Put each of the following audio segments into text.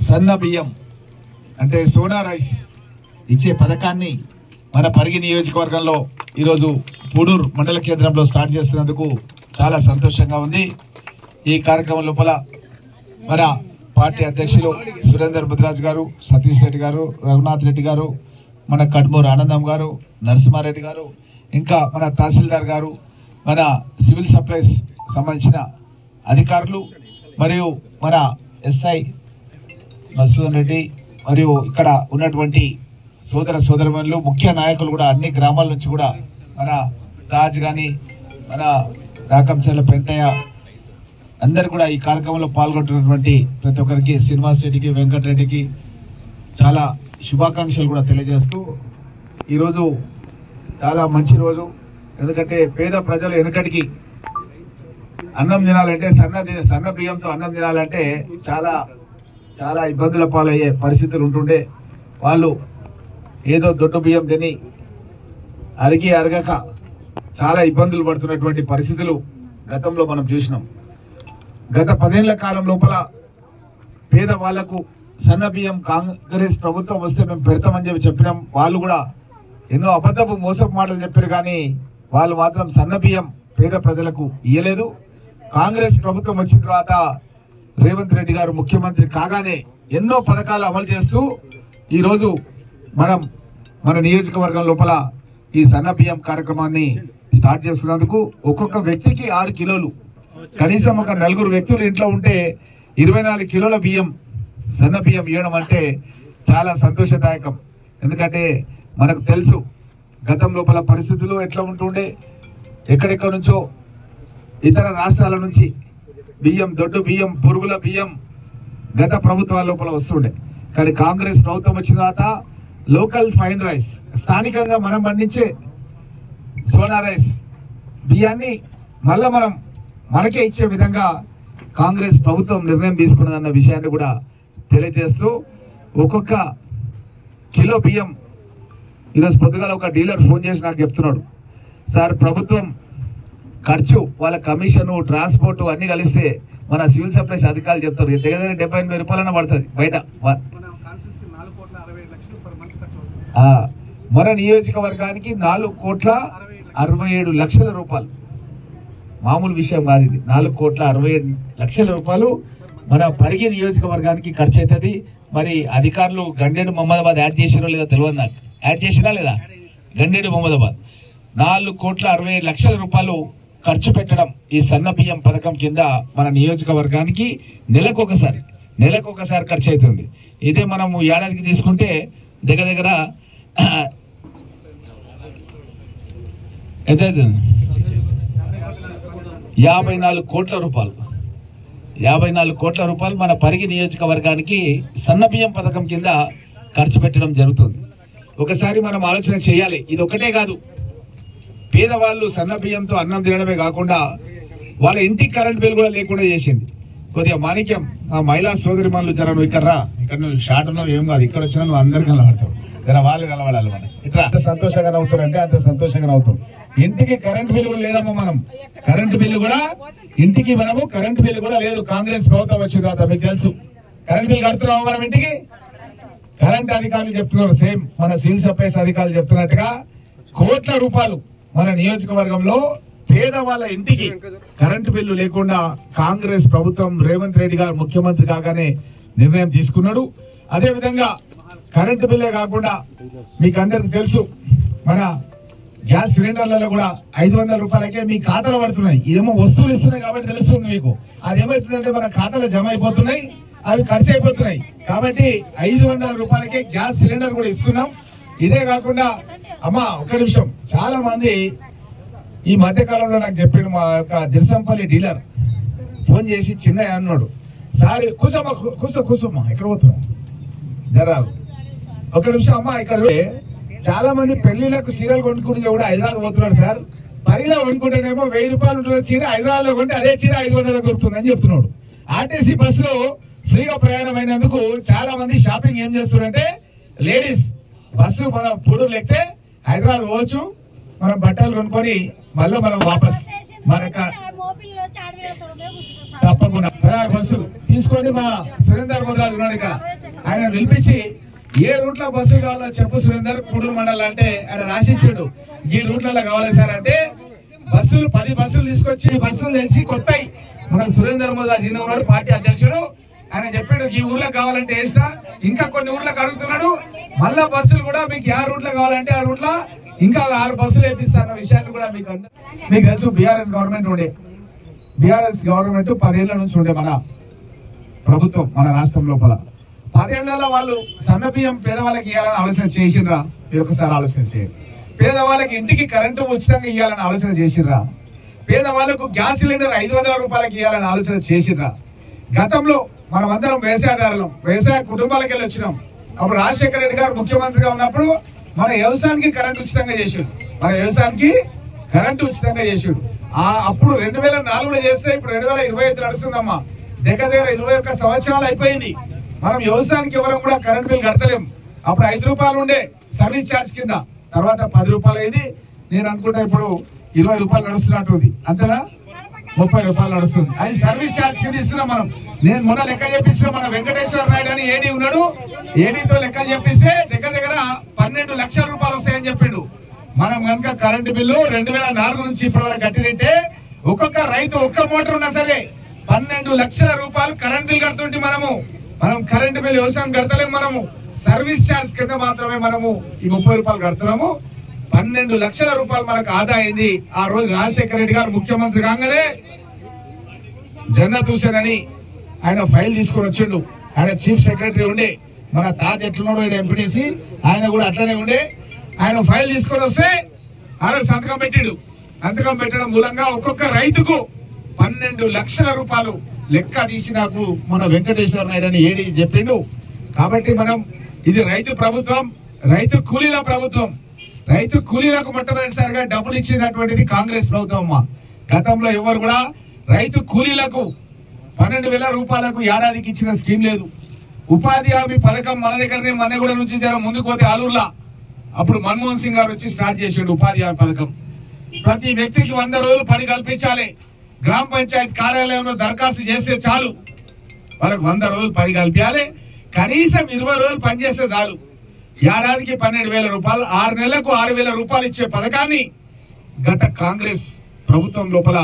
సన్న బియ్యం అంటే సోనా రైస్ ఇచ్చే పథకాన్ని మన పరిగి నియోజకవర్గంలో ఈరోజు పూడూరు మండల కేంద్రంలో స్టార్ట్ చేస్తున్నందుకు చాలా సంతోషంగా ఉంది. ఈ కార్యక్రమం లోపల మన పార్టీ అధ్యక్షులు సురేందర్ బుద్రాజ్ గారు, సతీష్ రెడ్డి గారు, రఘునాథ్ రెడ్డి గారు, మన కడ్మూరు ఆనందం గారు, నరసింహారెడ్డి గారు, ఇంకా మన తహసీల్దార్ గారు, మన సివిల్ సప్లైస్ సంబంధించిన అధికారులు మరియు మన ఎస్ఐ మసూదన్ రెడ్డి మరియు ఇక్కడ ఉన్నటువంటి సోదర సోదరమణులు, ముఖ్య నాయకులు కూడా అన్ని గ్రామాల నుంచి కూడా మన రాజ్ గాని, మన రాకంచర్ల పెంటయ్య అందరు కూడా ఈ కార్యక్రమంలో పాల్గొంటున్నటువంటి ప్రతి ఒక్కరికి, శ్రీనివాస్ రెడ్డికి, వెంకటరెడ్డికి చాలా శుభాకాంక్షలు కూడా తెలియజేస్తూ ఈరోజు చాలా మంచి రోజు. ఎందుకంటే పేద ప్రజలు వెనకటికి అన్నం తినాలంటే సన్న బియ్యంతో అన్నం తినాలంటే చాలా చాలా ఇబ్బందుల పాలయ్యే పరిస్థితులు ఉంటుండే. వాళ్ళు ఏదో దొడ్డు బియ్యం తిని అరగక చాలా ఇబ్బందులు పడుతున్నటువంటి పరిస్థితులు గతంలో మనం చూసినాం. గత 10 ఏళ్ల కాలం లోపల పేదవాళ్లకు సన్న బియ్యం కాంగ్రెస్ ప్రభుత్వం వస్తే మేము పెడతామని చెప్పినాం. వాళ్ళు కూడా ఎన్నో అబద్ధపు మోసపు మాటలు చెప్పారు, కానీ వాళ్ళు మాత్రం సన్న బియ్యం పేద ప్రజలకు ఇయ్యలేదు. కాంగ్రెస్ ప్రభుత్వం వచ్చిన తర్వాత రేవంత్ రెడ్డి గారు ముఖ్యమంత్రి కాగానే ఎన్నో పథకాలు అమలు చేస్తూ ఈరోజు మనం మన నియోజకవర్గం లోపల ఈ సన్న బియ్యం కార్యక్రమాన్ని స్టార్ట్ చేస్తున్నందుకు ఒక్కొక్క వ్యక్తికి 6 కిలోలు, కనీసం ఒక 4 వ్యక్తులు ఇంట్లో ఉంటే 24 కిలోల బియ్యం సన్న బియ్యం ఇవ్వడం అంటే చాలా సంతోషదాయకం. ఎందుకంటే మనకు తెలుసు గతం లోపల పరిస్థితులు ఎట్లా ఉంటుండే. ఎక్కడెక్కడ నుంచో ఇతర రాష్ట్రాల నుంచి బియ్యం, దొడ్డు బియ్యం, పురుగుల బియ్యం గత ప్రభుత్వాల లోపల వస్తుండే. కానీ కాంగ్రెస్ ప్రభుత్వం వచ్చిన తర్వాత లోకల్ ఫైన్ రైస్, స్థానికంగా మనం పండించే సోనా రైస్ బియ్యాన్ని మళ్ళా మనకే ఇచ్చే విధంగా కాంగ్రెస్ ప్రభుత్వం నిర్ణయం తీసుకున్నదన్న విషయాన్ని కూడా తెలియజేస్తూ ఒక్కొక్క కిలో బియ్యం ఈరోజు పొద్దుగాల ఒక డీలర్ ఫోన్ చేసి నాకు చెప్తున్నాడు, సార్ ప్రభుత్వం ఖర్చు, వాళ్ళ కమిషన్, ట్రాన్స్పోర్ట్ అన్ని కలిస్తే మన సివిల్ సప్లైస్ అధికారులు చెప్తారు దగ్గర 78,000 రూపాయలన్నా పడుతుంది బయట. మన నియోజకవర్గానికి 4,67,00,000 రూపాయలు, మామూలు విషయం కాదు ఇది. 4,67,00,000 రూపాయలు మన పరిగి నియోజకవర్గానికి ఖర్చు అవుతుంది. మరి అధికారులు గండేడు మహమ్మదాబాద్ యాడ్ చేసిరో లేదో తెలియదు నాకు. యాడ్ చేసినా లేదా? గండేడు మహమ్మదాబాద్ 4,67,00,000 రూపాయలు ఖర్చు పెట్టడం ఈ సన్న బియ్యం పథకం కింద మన నియోజకవర్గానికి నెలకొకసారి ఖర్చు అవుతుంది. ఇదే మనము ఏడాదికి తీసుకుంటే దగ్గర ఎంత అవుతుంది? 54 కోట్ల రూపాయలు. 54 కోట్ల రూపాయలు మన పరిగి నియోజకవర్గానికి సన్న బియ్యం పథకం కింద ఖర్చు పెట్టడం జరుగుతుంది. ఒకసారి మనం ఆలోచన చేయాలి. ఇది ఒకటే కాదు, పేదవాళ్ళు సన్న బియ్యంతో అన్నం తినడమే కాకుండా వాళ్ళ ఇంటికి కరెంట్ బిల్ కూడా లేకుండా చేసింది. కొద్దిగా మాణిక్యం, ఆ మహిళా సోదరి మనులు జర నువ్వు ఇక్కడ రా, ఇక్కడ నువ్వు షార్ట్ ఉన్నావు ఏం కాదు, ఇక్కడ వచ్చినా నువ్వు అందరు కలవాడతావు, జర వాళ్ళు కలవాడాలి. మనం ఇట్లా అంత సంతోషంగా నవ్వుతారంటే అంత సంతోషంగా నవ్వుతాం. ఇంటికి కరెంట్ బిల్ కూడా లేదమ్మా, మనం కరెంట్ బిల్లు కూడా ఇంటికి కరెంట్ బిల్లు కూడా లేదు. కాంగ్రెస్ ప్రభుత్వం వచ్చిన తర్వాత మీకు తెలుసు కరెంట్ బిల్ కడుతున్నాము మనం ఇంటికి. కరెంట్ అధికారులు చెప్తున్నారు, సేమ్ మన సివిల్ సప్లైస్ అధికారులు చెప్తున్నట్టుగా కోట్ల రూపాయలు మన నియోజకవర్గంలో పేదవాళ్ళ ఇంటికి కరెంటు బిల్లు లేకుండా కాంగ్రెస్ ప్రభుత్వం రేవంత్ రెడ్డి గారు ముఖ్యమంత్రి కాగానే నిర్ణయం తీసుకున్నాడు. అదే విధంగా కరెంటు బిల్లే కాకుండా మీకు అందరికి తెలుసు మన గ్యాస్ సిలిండర్లలో కూడా 500 రూపాయలకే మీ ఖాతాలో పడుతున్నాయి. ఇదేమో వస్తువులు ఇస్తున్నాయి కాబట్టి తెలుస్తుంది మీకు. అదేమవుతుందంటే మన ఖాతాలో జమ అయిపోతున్నాయి, అవి ఖర్చు అయిపోతున్నాయి. కాబట్టి 500 రూపాయలకే గ్యాస్ సిలిండర్ కూడా ఇస్తున్నాం. ఇదే కాకుండా అమ్మా ఒక్క నిమిషం, చాలా మంది ఈ మధ్య కాలంలో నాకు చెప్పాడు, మా యొక్క దిర్సంపల్లి డీలర్ ఫోన్ చేసి చిన్నయ్య అన్నాడు, సార్ కూసమ్మా ఎక్కడ పోతున్నావు జరా ఒక నిమిషం అమ్మా. ఇక్కడ చాలా మంది పెళ్లిలకు చీరలు కొనుక్కుంటే కూడా హైదరాబాద్ పోతున్నాడు సార్. పరిలో కొనుక్కుంటేనేమో 1000 రూపాయలు ఉంటుంది చీర, హైదరాబాద్ లో కొంటే అదే చీర 500 దొరుకుతుంది అని చెప్తున్నాడు. ఆర్టీసీ బస్సులో ఫ్రీగా ప్రయాణం అయినందుకు చాలా మంది షాపింగ్ ఏం చేస్తున్నారంటే లేడీస్ బస్సు మన పూడూరు ఎక్కితే హైదరాబాద్ పోవచ్చు, మనం బట్టలు కొనుక్కొని మళ్ళీ మనం వాపస్ మన తప్పకుండా 16 బస్సులు తీసుకొని మా సురేందర్ ముద్రాజు ఉన్నాడు ఇక్కడ, ఆయన పిలిపించి ఏ రూట్ లో బస్సులు కావాలో చెప్పు సురేందర్, పుడూరు మండలం అంటే ఆయన రాసిచ్చాడు. ఈ రూట్లలో కావాలి సార్ అంటే బస్సులు 10 బస్సులు తీసుకొచ్చి బస్సులు తెచ్చి కొత్తాయి. మన సురేందర్ ముద్రాజు ఉన్నాడు పార్టీ అధ్యక్షుడు, ఆయన చెప్పాడు ఈ ఊర్లో కావాలంటే వేసినా, ఇంకా కొన్ని ఊర్లకు అడుగుతున్నాడు. మళ్ళా బస్సులు కూడా మీకు ఏ రూట్ లో కావాలంటే ఆ రూట్ లో ఇంకా 6 బస్సులు వేపిస్తాన్న విషయాన్ని కూడా మీకు తెలుసు. బీఆర్ఎస్ గవర్నమెంట్ ఉండే, బీఆర్ఎస్ గవర్నమెంట్ 10 ఏళ్ల నుంచి ఉండే మన ప్రభుత్వం మన రాష్ట్రం లోపల. 10 ఏళ్లలో వాళ్ళు సన్నబియ్యం పేదవాళ్ళకి ఇవ్వాలని ఆలోచన చేసిండ్రా? మీరు ఒకసారి ఆలోచన చేయండి. పేదవాళ్ళకి ఇంటికి కరెంటు ఉచితంగా ఇవ్వాలని ఆలోచన చేసిండ్రా? పేదవాళ్ళకు గ్యాస్ సిలిండర్ 500 రూపాయలకి ఇవ్వాలని ఆలోచన చేసిండ్రా? గతంలో మనమందరం వ్యవసాయదారులం, వ్యవసాయ కుటుంబాలకు వెళ్ళి వచ్చినాం. అప్పుడు రాజశేఖర రెడ్డి గారు ముఖ్యమంత్రిగా ఉన్నప్పుడు మన వ్యవసాయానికి కరెంటు ఉచితంగా చేసాడు, మన వ్యవసాయానికి కరెంటు ఉచితంగా చేసాడు. అప్పుడు 2004లో చేస్తే ఇప్పుడు 2025 నడుస్తుందమ్మా. దగ్గర 21 సంవత్సరాలు అయిపోయింది. మనం వ్యవసాయానికి ఎవరం కూడా కరెంట్ బిల్ కడతలేం. అప్పుడు 5 రూపాయలు ఉండే సర్వీస్ ఛార్జ్ కింద, తర్వాత 10 రూపాయలు అయింది. నేను అనుకుంటా ఇప్పుడు 20 రూపాయలు నడుస్తున్నట్టుంది, అంతేనా? 30 రూపాయలు నడుస్తుంది. అది సర్వీస్ ఛార్జ్ కింద ఇస్తున్నాం మనం. నేను మొన్న లెక్క చెప్పించిన మన వెంకటేశ్వర నాయుడు అని ఏడీ ఉన్నాడు, ఏడీతో లెక్క చెప్పిస్తే దగ్గర 12 లక్షల రూపాయలు వస్తాయని చెప్పిండు. మనం కనుక కరెంటు బిల్లు 2004 నుంచి ఇప్పటి వరకు కట్టింటే ఒక్కొక్క రైతు ఒక్క మోటార్ ఉన్నా సరే 12 లక్షల రూపాయలు కరెంట్ బిల్ కడుతుంటే మనం కరెంటు బిల్ వ్యవసాయం కడతలేము. మనము సర్వీస్ ఛార్జ్ కింద మాత్రమే మనము ఈ 30 రూపాయలు కడుతున్నాము. 12 లక్షల రూపాయలు మనకు ఆదా అయింది. ఆ రోజు రాజశేఖర రెడ్డి గారు ముఖ్యమంత్రి కాగానే జన్నత్ హుసేన్ అని ఆయన ఫైల్ తీసుకొని వచ్చిండు. ఆయన చీఫ్ సెక్రటరీ ఉండే, మన తాజ్ ఎట్లున్నాడు ఎంపీటీసీ, ఆయన కూడా అట్లనే ఉండే. ఆయన ఫైల్ తీసుకొని వస్తే ఆయన సంతకం పెట్టిడు. సంతకం పెట్టడం మూలంగా ఒక్కొక్క రైతుకు 12 లక్షల రూపాయలు లెక్క తీసి నాకు మన వెంకటేశ్వర నాయుడు అని ఏడీ చెప్పిండు. కాబట్టి మనం ఇది రైతు ప్రభుత్వం, రైతు కూలీల ప్రభుత్వం. రైతు కూలీలకు మొట్టమొదటిసారిగా డబ్బులు ఇచ్చినటువంటిది కాంగ్రెస్ ప్రభుత్వం అమ్మా. గతంలో ఎవరు కూడా రైతు కూలీలకు 12,000 రూపాయలకు ఏడాదికి ఇచ్చిన స్కీమ్ లేదు. ఉపాధి హామీ పథకం మన దగ్గరనే మన్నెగూడ నుంచి జర ముందుకు పోతే ఆలూరులా అప్పుడు మన్మోహన్ సింగ్ గారు వచ్చి స్టార్ట్ చేసాడు ఉపాధి హామీ పథకం. ప్రతి వ్యక్తికి 100 రోజులు పని కల్పించాలి. గ్రామ పంచాయతీ కార్యాలయంలో దరఖాస్తు చేస్తే చాలు, వాళ్ళకు 100 రోజులు పని కల్పించాలి. కనీసం 20 రోజులు పనిచేస్తే చాలు. ఏడాదికి 12,000 రూపాయలు, 6 నెలలకు 6,000 రూపాయలు ఇచ్చే పథకాన్ని గత కాంగ్రెస్ ప్రభుత్వం లోపల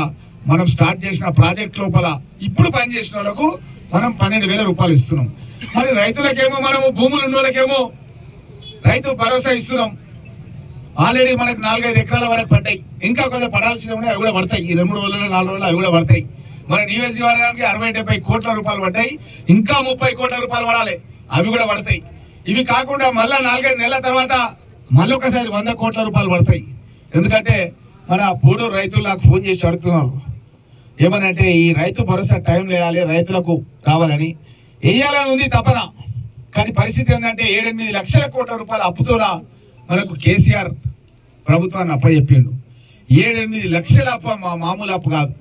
మనం స్టార్ట్ చేసిన ప్రాజెక్ట్ లోపల ఇప్పుడు పనిచేసిన వాళ్ళకు మనం 12,000 రూపాయలు ఇస్తున్నాం. మరి రైతులకేమో మనము భూములు ఉన్న వాళ్ళకేమో రైతు భరోసా ఇస్తున్నాం. ఆల్రెడీ మనకు 4-5 ఎకరాల వరకు పడ్డాయి, ఇంకా కొంచెం పడాల్సినవి ఉన్నాయి, అవి కూడా పడతాయి. ఈ 2 రోజులు 4 రోజులు అవి కూడా పడతాయి. మన నియోజకవర్గానికి 60-70 కోట్ల రూపాయలు పడ్డాయి, ఇంకా 30 కోట్ల రూపాయలు పడాలి, అవి కూడా పడతాయి. ఇవి కాకుండా మళ్ళా 4-5 నెలల తర్వాత మళ్ళొకసారి 100 కోట్ల రూపాయలు పడతాయి. ఎందుకంటే మన పూడూరు రైతులు నాకు ఫోన్ చేసి అడుగుతున్నారు ఏమనంటే ఈ రైతు భరోసా టైం వేయాలి, రైతులకు రావాలని వేయాలని ఉంది తపన. కానీ పరిస్థితి ఏంటంటే 7-8 లక్షల కోట్ల రూపాయల అప్పుతోన మనకు కేసీఆర్ ప్రభుత్వాన్ని అప్పచెప్పిండు. 7-8 లక్షల అప్పు, మామూలు అప్పు కాదు.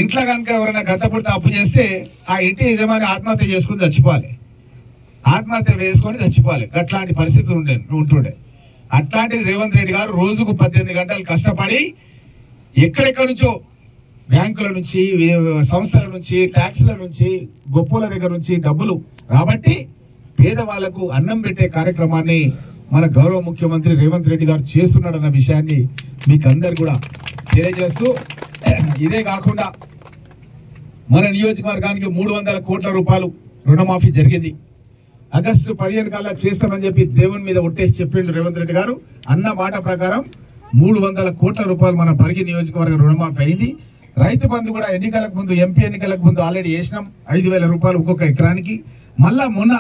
ఇంట్లో కనుక ఎవరైనా గతపుడితే అప్పు చేస్తే ఆ ఇంటి యజమాని ఆత్మహత్య చేసుకుని చచ్చిపోవాలి, ఆత్మహత్య వేసుకొని చచ్చిపోవాలి. అట్లాంటి పరిస్థితులు ఉంటుండే. అట్లాంటిది రేవంత్ రెడ్డి గారు రోజుకు 18 గంటలు కష్టపడి ఎక్కడెక్కడి నుంచో బ్యాంకుల నుంచి, సంస్థల నుంచి, ట్యాక్స్ల నుంచి, గొప్పల దగ్గర నుంచి డబ్బులు రాబట్టి పేదవాళ్లకు అన్నం పెట్టే కార్యక్రమాన్ని మన గౌరవ ముఖ్యమంత్రి రేవంత్ రెడ్డి గారు చేస్తున్నాడన్న విషయాన్ని మీకు అందరు కూడా తెలియజేస్తూ, ఇదే కాకుండా మన నియోజకవర్గానికి 300 కోట్ల రూపాయలు రుణమాఫీ జరిగింది. ఆగస్టు 15 కల్లా చేస్తామని చెప్పి దేవుని మీద ఒట్టేసి చెప్పిండు రేవంత్ రెడ్డి గారు. అన్న మాట ప్రకారం 300 కోట్ల రూపాయలు మన పరిగి నియోజకవర్గం రుణమాఫీ అయింది. రైతు బంధు కూడా ఎన్నికలకు ముందు, ఎంపీ ఎన్నికలకు ముందు ఆల్రెడీ వేసినాం 5,000 రూపాయలు ఒక్కొక్క ఎకరానికి. మళ్ళా మొన్న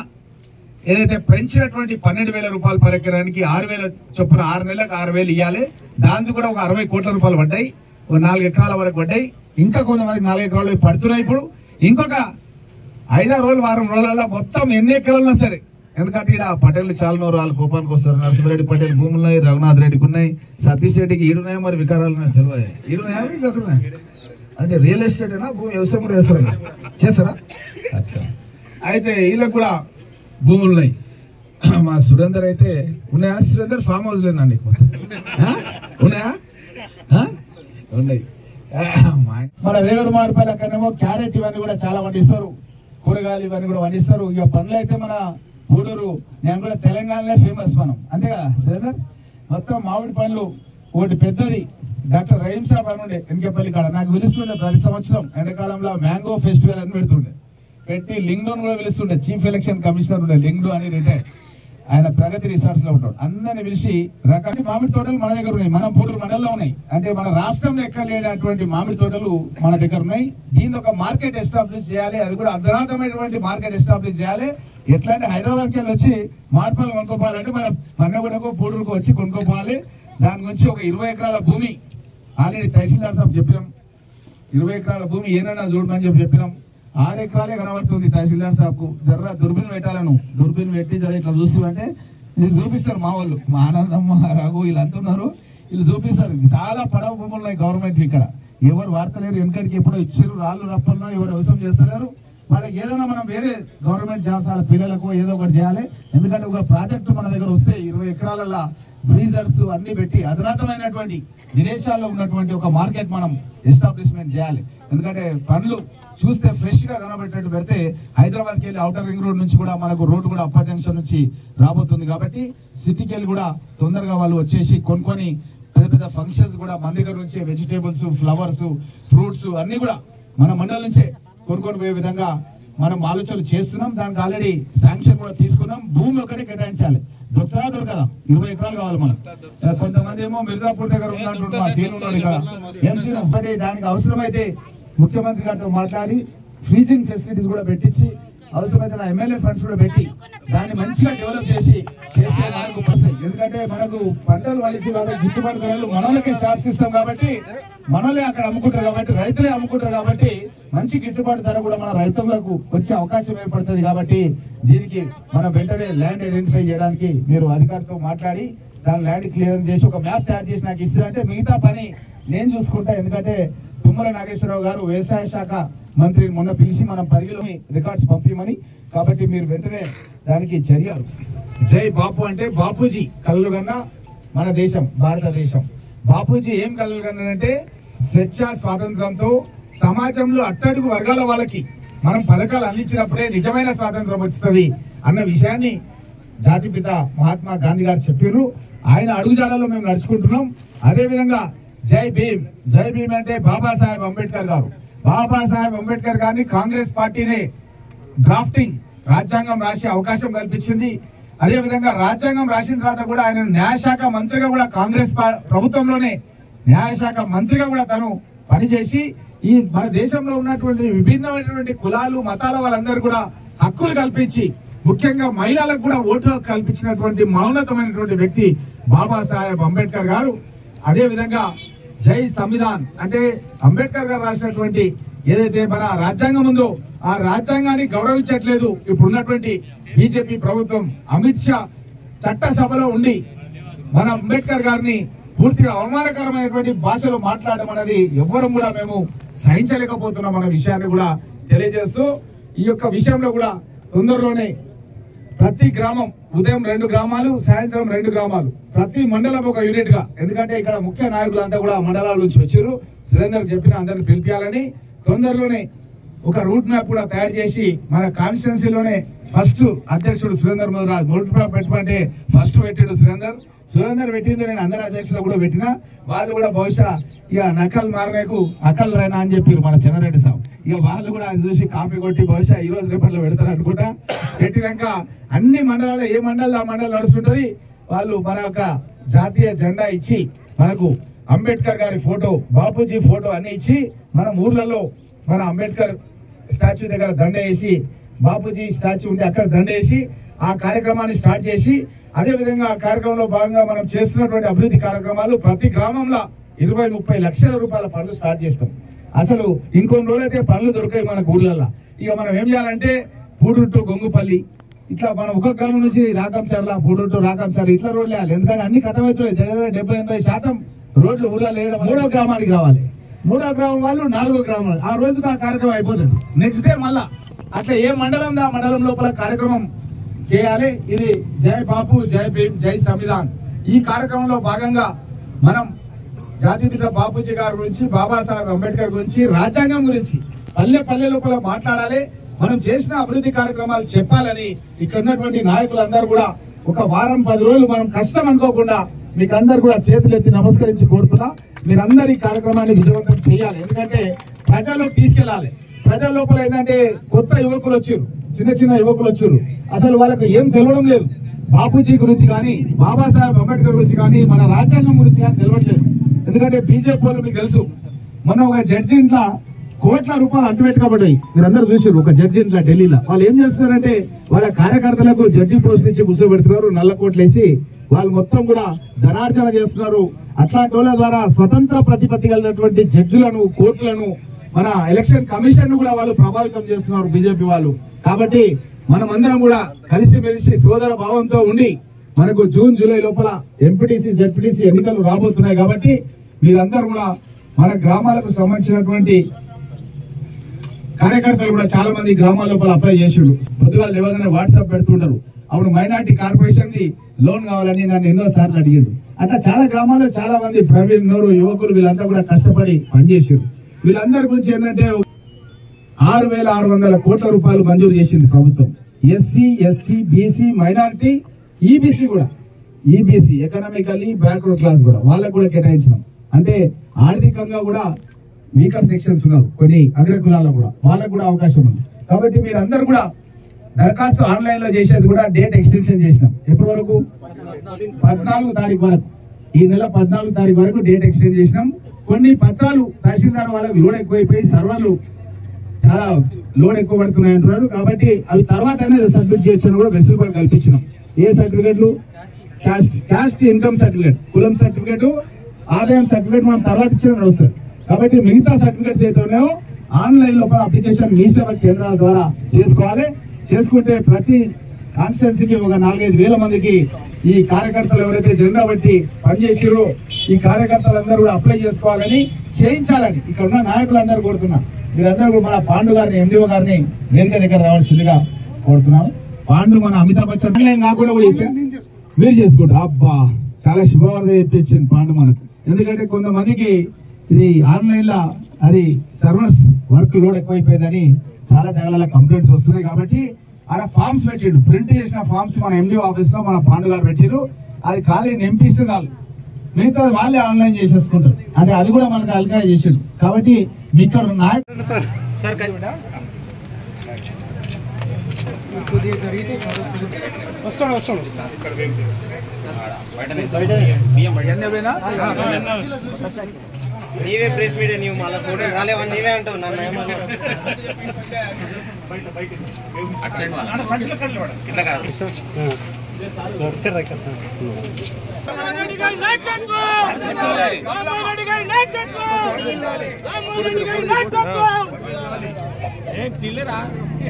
ఏదైతే పెంచినటువంటి 12,000 రూపాయలు పర్ ఎకరానికి 6,000 చొప్పున 6 నెలలకు 6,000 ఇవ్వాలి. దానికి కూడా ఒక 60 కోట్ల రూపాయలు పడ్డాయి, ఒక 4 ఎకరాల వరకు పడ్డాయి. ఇంకా కొంతమంది 4 ఎకరాలు పడుతున్నాయి. ఇప్పుడు ఇంకొక 5 రోజులు 6 రోజులలో మొత్తం ఎన్ని ఎకరాలు ఉన్నా సరే, ఎందుకంటే ఇక్కడ పటేల్ చాలా వాళ్ళు కోపానికి వస్తారు. నరసింహారెడ్డి పటేల్ భూములు ఉన్నాయి, రఘునాథ్ రెడ్డికి ఉన్నాయి, సతీష్ రెడ్డికి ఈడున్నాయా, మరి వికారాలు ఉన్నాయి తెలియదు. ఈడున్నాయా ఇంకొకరున్నాయి అంటే రియల్ ఎస్టేట్ అయినా భూమి వ్యవసాయం కూడా చేస్తారా? అయితే వీళ్ళకి కూడా భూములు ఉన్నాయి. మా సురేందర్ అయితే ఉన్నాయా? సురేందర్ ఫామ్ హౌస్ లేనండి ఉన్నాయా? ఉన్నాయి. మన రేగడు మాడిపల్లి అక్కడేమో క్యారెట్ ఇవన్నీ కూడా చాలా పండిస్తారు, కూరగాయలు ఇవన్నీ కూడా పండిస్తారు. ఇక పండ్లు అయితే మన పూడూరు నేను కూడా తెలంగాణలో ఫేమస్ మనం, అంతేగా శ్రీధర్. మొత్తం మామిడి పండ్లు ఒకటి పెద్దది డాక్టర్ రహీం సాబ్ అని ఉండే వెంకపల్లి కాడ, నాకు పిలుస్తుండే ప్రతి సంవత్సరం ఎండాకాలంలో మ్యాంగో ఫెస్టివల్ అని పెట్టి లింగ్డోన్ కూడా పిలుస్తుండే. చీఫ్ ఎలక్షన్ కమిషనర్ ఉండే లింగ్డో అని రిటైర్, ఆయన ప్రగతి రిసార్ట్స్ లో ఉంటాడు. అందరిని పిలిచి రకాల మామిడి తోటలు మన దగ్గర ఉన్నాయి, మన పూడూరు మండలంలో ఉన్నాయి. అంటే మన రాష్ట్రంలో ఎక్కడ లేనటువంటి మామిడి తోటలు మన దగ్గర ఉన్నాయి. దీని ఒక మార్కెట్ ఎస్టాబ్లిష్ చేయాలి, అది కూడా అధునాతమైనటువంటి మార్కెట్ ఎస్టాబ్లిష్ చేయాలి. ఎట్లా అంటే హైదరాబాద్కి వెళ్ళి వచ్చి మామిడిపళ్ళు కొనుక్కోపోవాలంటే మన మన్నగూడకు పూడూరుకు వచ్చి కొనుక్కోపోవాలి. దాని గురించి ఒక 20 ఎకరాల భూమి ఆల్రెడీ తహసీల్దార్ సాబ్ చెప్పినాం. 20 ఎకరాల భూమి ఏనన్నా చూడమని చెప్పినాం. 6 ఎకరాలే కనబడుతుంది తహసీల్దార్ సాబ్కు. జర్ర దుర్బిన్ పెట్టాలను, దుర్బిన్ పెట్టి జర ఇట్లా చూస్తామంటే ఇది చూపిస్తారు మా వాళ్ళు, మా ఆనందమ్మ రఘు వీళ్ళంతా ఉన్నారు, వీళ్ళు చూపిస్తారు. చాలా పడవ భూములు ఉన్నాయి గవర్నమెంట్ ఇక్కడ, ఎవరు వార్తలేరు. వెనకడికి ఎప్పుడో ఇచ్చారు, రాళ్ళు రప్పన్నా ఎవరు అవసరం చేస్తలేరు. వాళ్ళకి ఏదైనా మనం వేరే గవర్నమెంట్ జాబ్స్ వాళ్ళ పిల్లలకు ఏదో ఒకటి చేయాలి. ఎందుకంటే ఒక ప్రాజెక్టు మన దగ్గర వస్తే 20 ఎకరాలలో ఫ్రీజర్స్ అన్ని పెట్టి అధునాతమైనటువంటి విదేశాల్లో ఉన్నటువంటి ఒక మార్కెట్ మనం ఎస్టాబ్లిష్మెంట్ చేయాలి. ఎందుకంటే పండ్లు చూస్తే ఫ్రెష్ గా కనబడేటట్టు పెడితే హైదరాబాద్కి వెళ్ళి అవుటర్ రింగ్ రోడ్ నుంచి కూడా మనకు రోడ్డు కూడా అప్ప జంక్షన్ నుంచి రాబోతుంది. కాబట్టి సిటీకి వెళ్ళి కూడా తొందరగా వాళ్ళు వచ్చేసి కొనుక్కొని పెద్ద పెద్ద ఫంక్షన్స్ కూడా మన దగ్గర నుంచి వెజిటేబుల్స్, ఫ్లవర్స్, ఫ్రూట్స్ అన్ని కూడా మన మండలం నుంచే కొనుక్కొని పోయే విధంగా మనం ఆలోచనలు చేస్తున్నాం. దానికి ఆల్రెడీ శాంక్షన్ కూడా తీసుకున్నాం. భూమి ఒకటే కేటాయించాలి, దొరకదా 20 ఎకరాలు కావాలి మనం. కొంతమంది ఏమో మిర్జాపూర్ దగ్గర ఉన్నటువంటి దానికి అవసరమైతే ముఖ్యమంత్రి గారితో మాట్లాడి ఫ్రీజింగ్ ఫెసిలిటీస్ కూడా పెట్టించి అవసరమైతే నా ఎమ్మెల్యే ఫండ్స్ కూడా పెట్టి దాన్ని మంచిగా డెవలప్ చేస్తే మనకు వస్తాయి. ఎందుకంటే మనకు పంటలు పండించి వాళ్ళకి గిట్టుబాటు ధరలు మనోళ్ళకే స్టార్ట్స్ ఇస్తాం కాబట్టి మనోళ్ళే అక్కడ అమ్ముకుంటారు, కాబట్టి రైతులే అమ్ముకుంటారు. కాబట్టి మంచి గిట్టుబాటు ధర కూడా మన రైతులకు వచ్చే అవకాశం ఏర్పడుతుంది. కాబట్టి దీనికి మనం వెంటనే ల్యాండ్ ఐడెంటిఫై చేయడానికి మీరు అధికారితో మాట్లాడి దాని ల్యాండ్ క్లియరెన్స్ చేసి ఒక మ్యాప్ తయారు చేసి నాకు ఇస్తారంటే మిగతా పని నేను చూసుకుంటా. ఎందుకంటే తుమ్మల నాగేశ్వరరావు గారు వ్యవసాయ శాఖ మంత్రిని మొన్న పిలిచి మనం పరిగిలోని రికార్డ్స్ పంపిమని, కాబట్టి మీరు వెంటనే దానికి చర్యలు. జై బాపు అంటే బాపూజీ కలలు కన్నా మన దేశం భారతదేశం. బాపూజీ ఏం కలలు కన్నారంటే స్వేచ్ఛ స్వాతంత్రంతో సమాజంలో అట్టడుగు వర్గాల వాళ్ళకి మనం పథకాలు అందించినప్పుడే నిజమైన స్వాతంత్రం వస్తుంది అన్న విషయాన్ని జాతిపిత మహాత్మా గాంధీ గారు చెప్పారు. ఆయన అడుగుజాడలో మేము నడుచుకుంటున్నాం. అదేవిధంగా జై భీమ్, జై భీమ్ అంటే బాబాసాహెబ్ అంబేద్కర్ గారు. బాబాసాహెబ్ అంబేద్కర్ గారిని కాంగ్రెస్ పార్టీనే డ్రాఫ్టింగ్ రాజ్యాంగం రాసే అవకాశం కల్పించింది. అదేవిధంగా రాజ్యాంగం రాసిన తర్వాత కూడా ఆయన న్యాయశాఖ మంత్రిగా కూడా కాంగ్రెస్ ప్రభుత్వంలోనే న్యాయశాఖ మంత్రిగా కూడా తను పనిచేసి ఈ మన దేశంలో ఉన్నటువంటి విభిన్నమైనటువంటి కులాలు మతాల వాళ్ళందరూ కూడా హక్కులు కల్పించి ముఖ్యంగా మహిళలకు కూడా ఓటు హక్కు కల్పించినటువంటి మౌనతమైనటువంటి వ్యక్తి బాబాసాహెబ్ అంబేద్కర్ గారు. అదేవిధంగా జై సంవిధాన్ అంటే అంబేద్కర్ గారు రాసినటువంటి ఏదైతే మన రాజ్యాంగం ఉందో ఆ రాజ్యాంగాన్ని గౌరవించట్లేదు ఇప్పుడున్నటువంటి బీజేపీ ప్రభుత్వం. అమిత్ షా చట్టసభలో ఉండి మన అంబేద్కర్ గారిని పూర్తిగా అవమానకరమైనటువంటి భాషలో మాట్లాడడం అనేది ఎవ్వరం కూడా మేము సహించలేకపోతున్నాం అనే విషయాన్ని కూడా తెలియజేస్తూ ఈ యొక్క విషయంలో కూడా తొందరలోనే ప్రతి గ్రామం ఉదయం 2 గ్రామాలు, సాయంత్రం 2 గ్రామాలు, ప్రతి మండలం ఒక యూనిట్ గా, ఎందుకంటే ఇక్కడ ముఖ్య నాయకులంతా కూడా మండలాల నుంచి వచ్చారు. సురేందర్ చెప్పిన అందరిని పిలిపించాలని తొందరలోనే ఒక రూట్ మ్యాప్ కూడా తయారు చేసి మన కాన్స్టిట్యున్సీలోనే ఫస్ట్ అధ్యక్షుడు సురేందర్ ముదిరాజ్ మొదటి పెట్టమంటే ఫస్ట్ పెట్టాడు సురేందర్ పెట్టింది. నేను అందరి అధ్యక్షులు కూడా పెట్టినా వాళ్ళు కూడా బహుశా ఇక నకల్ మారనేకు అకల్ రైనా అని చెప్పారు మన చెన్నారెడ్డి సాబ్. ఇక వాళ్ళు కూడా అది చూసి కాపీ కొట్టి బహుశా ఈ రోజు రేపట్లో పెడతారు అనుకుంటా. పెట్టినాక అన్ని మండలాలు ఏ మండలం ఆ మండలం నడుస్తుంటది. వాళ్ళు మన యొక్క జాతీయ జెండా ఇచ్చి మనకు అంబేద్కర్ గారి ఫోటో, బాపూజీ ఫోటో అన్ని ఇచ్చి మనం ఊర్లలో మన అంబేద్కర్ స్టాచ్యూ దగ్గర దండ వేసి, బాపూజీ స్టాచ్యూ ఉంటే అక్కడ దండ వేసి ఆ కార్యక్రమాన్ని స్టార్ట్ చేసి, అదేవిధంగా ఆ కార్యక్రమంలో భాగంగా మనం చేస్తున్నటువంటి అభివృద్ధి కార్యక్రమాలు ప్రతి గ్రామంలో 20-30 లక్షల రూపాయల పనులు స్టార్ట్ చేస్తాం. అసలు ఇంకొన్ని రోజులైతే పనులు దొరికాయి మనకు ఊర్లలో. ఇక మనం ఏం చేయాలంటే పూడూరు టు గొంగుపల్లి ఇట్లా మనం ఒక గ్రామం నుంచి రాకంచర్ల, పూడూరు టు రాకంచర్ల ఇట్లా రోడ్లు వేయాలి. ఎందుకంటే అన్ని కథమవుతున్నాయి. 70-80% రోడ్లు ఊర్లలో వేయడం. 3వ గ్రామానికి రావాలి. 3వ గ్రామం వాళ్ళు 4వ గ్రామాలు. ఆ రోజుకు ఆ కార్యక్రమం అయిపోతుంది. నెక్స్ట్ డే మళ్ళా అట్లా ఏ మండలం ఆ మండలం లోపల కార్యక్రమం చేయాలి. ఇది జై బాపు, జై భీమ్, జై సంవిధాన్. ఈ కార్యక్రమంలో భాగంగా మనం జాతిపిత బాపూజీ గారి గురించి, బాబాసాహెబ్ అంబేద్కర్ గురించి, రాజ్యాంగం గురించి పల్లె పల్లె లోపల మాట్లాడాలి. మనం చేసిన అభివృద్ధి కార్యక్రమాలు చెప్పాలని ఇక్కడ ఉన్నటువంటి నాయకులందరూ కూడా ఒక వారం 10 రోజులు మనం కష్టం అనుకోకుండా మీకు అందరు కూడా చేతులెత్తి నమస్కరించి కోరుతున్నా. మీరందరూ ఈ కార్యక్రమాన్ని విజయవంతం చేయాలి. ఎందుకంటే ప్రజల్లోకి తీసుకెళ్లాలి. ప్రజల లోపల ఏంటంటే కొత్త యువకులు వచ్చారు, చిన్న చిన్న యువకులు వచ్చారు. అసలు వాళ్ళకు ఏం తెలియడం లేదు. బాపూజీ గురించి కానీ, బాబాసాహెబ్ అంబేద్కర్ గురించి కానీ, మన రాజ్యాంగం గురించి కానీ తెలియట్లేదు. ఎందుకంటే బీజేపీ వాళ్ళు మీకు తెలుసు, మొన్న ఒక జడ్జి ఇంట్లో కోట్ల రూపాయలు అంటుపెట్టుకోబడ్డాయి. మీరందరూ చూసారు. ఒక జడ్జి ఇంట్లో ఢిల్లీలో వాళ్ళు ఏం చేస్తున్నారంటే వాళ్ళ కార్యకర్తలకు జడ్జి పోస్ట్ నుంచి ముసుగు పెడుతున్నారు, నల్ల కోట్లు వేసి వాళ్ళు మొత్తం కూడా ధనార్జన చేస్తున్నారు. అట్లాంటి వాళ్ళ ద్వారా స్వతంత్ర ప్రతిపత్తి కలిగినటువంటి జడ్జిలను, కోర్టులను, మన ఎలక్షన్ కమిషన్ ను కూడా వాళ్ళు ప్రభావితం చేస్తున్నారు బీజేపీ వాళ్ళు. కాబట్టి మనం అందరం కూడా కలిసిమెలిసి సోదర భావంతో ఉండి మనకు జూన్ జూలై లోపల ఎంపీటీసీ జెడ్పీటీసీ ఎన్నికలు రాబోతున్నాయి. కాబట్టి మీరందరూ కూడా మన గ్రామాలకు సంబంధించినటువంటి కార్యకర్తలు కూడా చాలా మంది గ్రామాల లోపల అప్లై చేసిండు. పొద్దుగా లేవగానే వాట్సాప్ పెడుతుంటారు. అప్పుడు మైనార్టీ కార్పొరేషన్ కి లోన్ కావాలని నన్ను ఎన్నో సార్లు అడిగిండు. అట్లా చాలా గ్రామాల్లో చాలా మంది ప్రవీణ్, యువకులు వీళ్ళంతా కూడా కష్టపడి పనిచేసారు. వీళ్ళందరి గురించి ఏంటంటే 6,600 కోట్ల రూపాయలు మంజూరు చేసింది ప్రభుత్వం. SC, ST, BC, minority, EBC కూడా, ఈబీసీ ఎకనామికల్లీ బ్యాక్వర్డ్ క్లాస్ కూడా వాళ్ళకు కూడా కేటాయించినాం. అంటే ఆర్థికంగా కూడా వీకర్ సెక్షన్స్ ఉన్నారు కొన్ని అగ్రకులాల్లో కూడా, వాళ్ళకు కూడా అవకాశం ఉంది. కాబట్టి మీరందరూ కూడా దరఖాస్తు ఆన్లైన్ లో చేసేది కూడా డేట్ ఎక్స్టెన్షన్ చేసినాం. ఎప్పటి వరకు? 14 తారీఖు వరకు. ఈ నెల 14 తారీఖు వరకు డేట్ ఎక్స్టెండ్ చేసినాం. కొన్ని పత్రాలు తహసీల్దార్ వాళ్ళకి లోడ్ ఎక్కువైపోయి సర్వర్లు చాలా లోడ్ ఎక్కువ పడుతున్నాయి అంటున్నారు. కాబట్టి అవి తర్వాత సబ్మిట్ చేయొచ్చని కూడా వెసులుబాటు కల్పించినాం. ఏ సర్టిఫికెట్లు? క్యాస్ట్ ఇన్కమ్ సర్టిఫికేట్, కులం సర్టిఫికేట్, ఆదాయం సర్టిఫికేట్ మనం తర్వాత ఇచ్చిన వస్తుంది. కాబట్టి మిగతా సర్టిఫికేట్స్ అయితే ఉన్నాయో ఆన్లైన్ లోపల అప్లికేషన్ మీ సేవా కేంద్రాల ద్వారా చేసుకోవాలి. చేసుకుంటే ప్రతి కాన్స్టిట్యున్సీకి ఒక 4-5 వేల మందికి ఈ కార్యకర్తలు ఎవరైతే జెండా బట్టి పనిచేసారో ఈ కార్యకర్తలందరూ కూడా అప్లై చేసుకోవాలని, చేయించాలని ఇక్కడ ఉన్న నాయకులందరూ కోరుతున్నా. మీరందరూ కూడా మన పాండు గారిని, ఎండిఓ గారిని వేదిక దగ్గర రావాల్సిందిగా కోరుతున్నాం. పాండు మన అమితాబ్ బచ్చన్ కాకుండా కూడా మీరు చేసుకుంటారు. అబ్బా చాలా శుభవార్త చెప్పించింది పాండు మనకు. ఎందుకంటే కొంతమందికి ఇది ఆన్లైన్ లో అది సర్వర్స్ వర్క్ లోడ్ ఎక్కువైపోయిందని చాలా జాగాల కంప్లైంట్స్ వస్తున్నాయి. కాబట్టి ఆడ ఫార్మ్స్ పెట్టిండు, ప్రింట్ చేసిన ఫార్మ్స్ మన ఎండిఓ ఆఫీస్ లో మన పాండు గారు పెట్టిరు. అది ఖాళీ నింపిస్తే చాలు, మిగతా వాళ్ళే ఆన్లైన్ చేసేసుకుంటారు. అది కూడా మనకు అల్కా చేసిండు. కాబట్టి మీ ఇక్కడ నాయకుడు నీవే ప్రెస్ మీడియా, నీవు మళ్ళీ ఫోటో రాలేవని నీవే అంటావు. నన్ను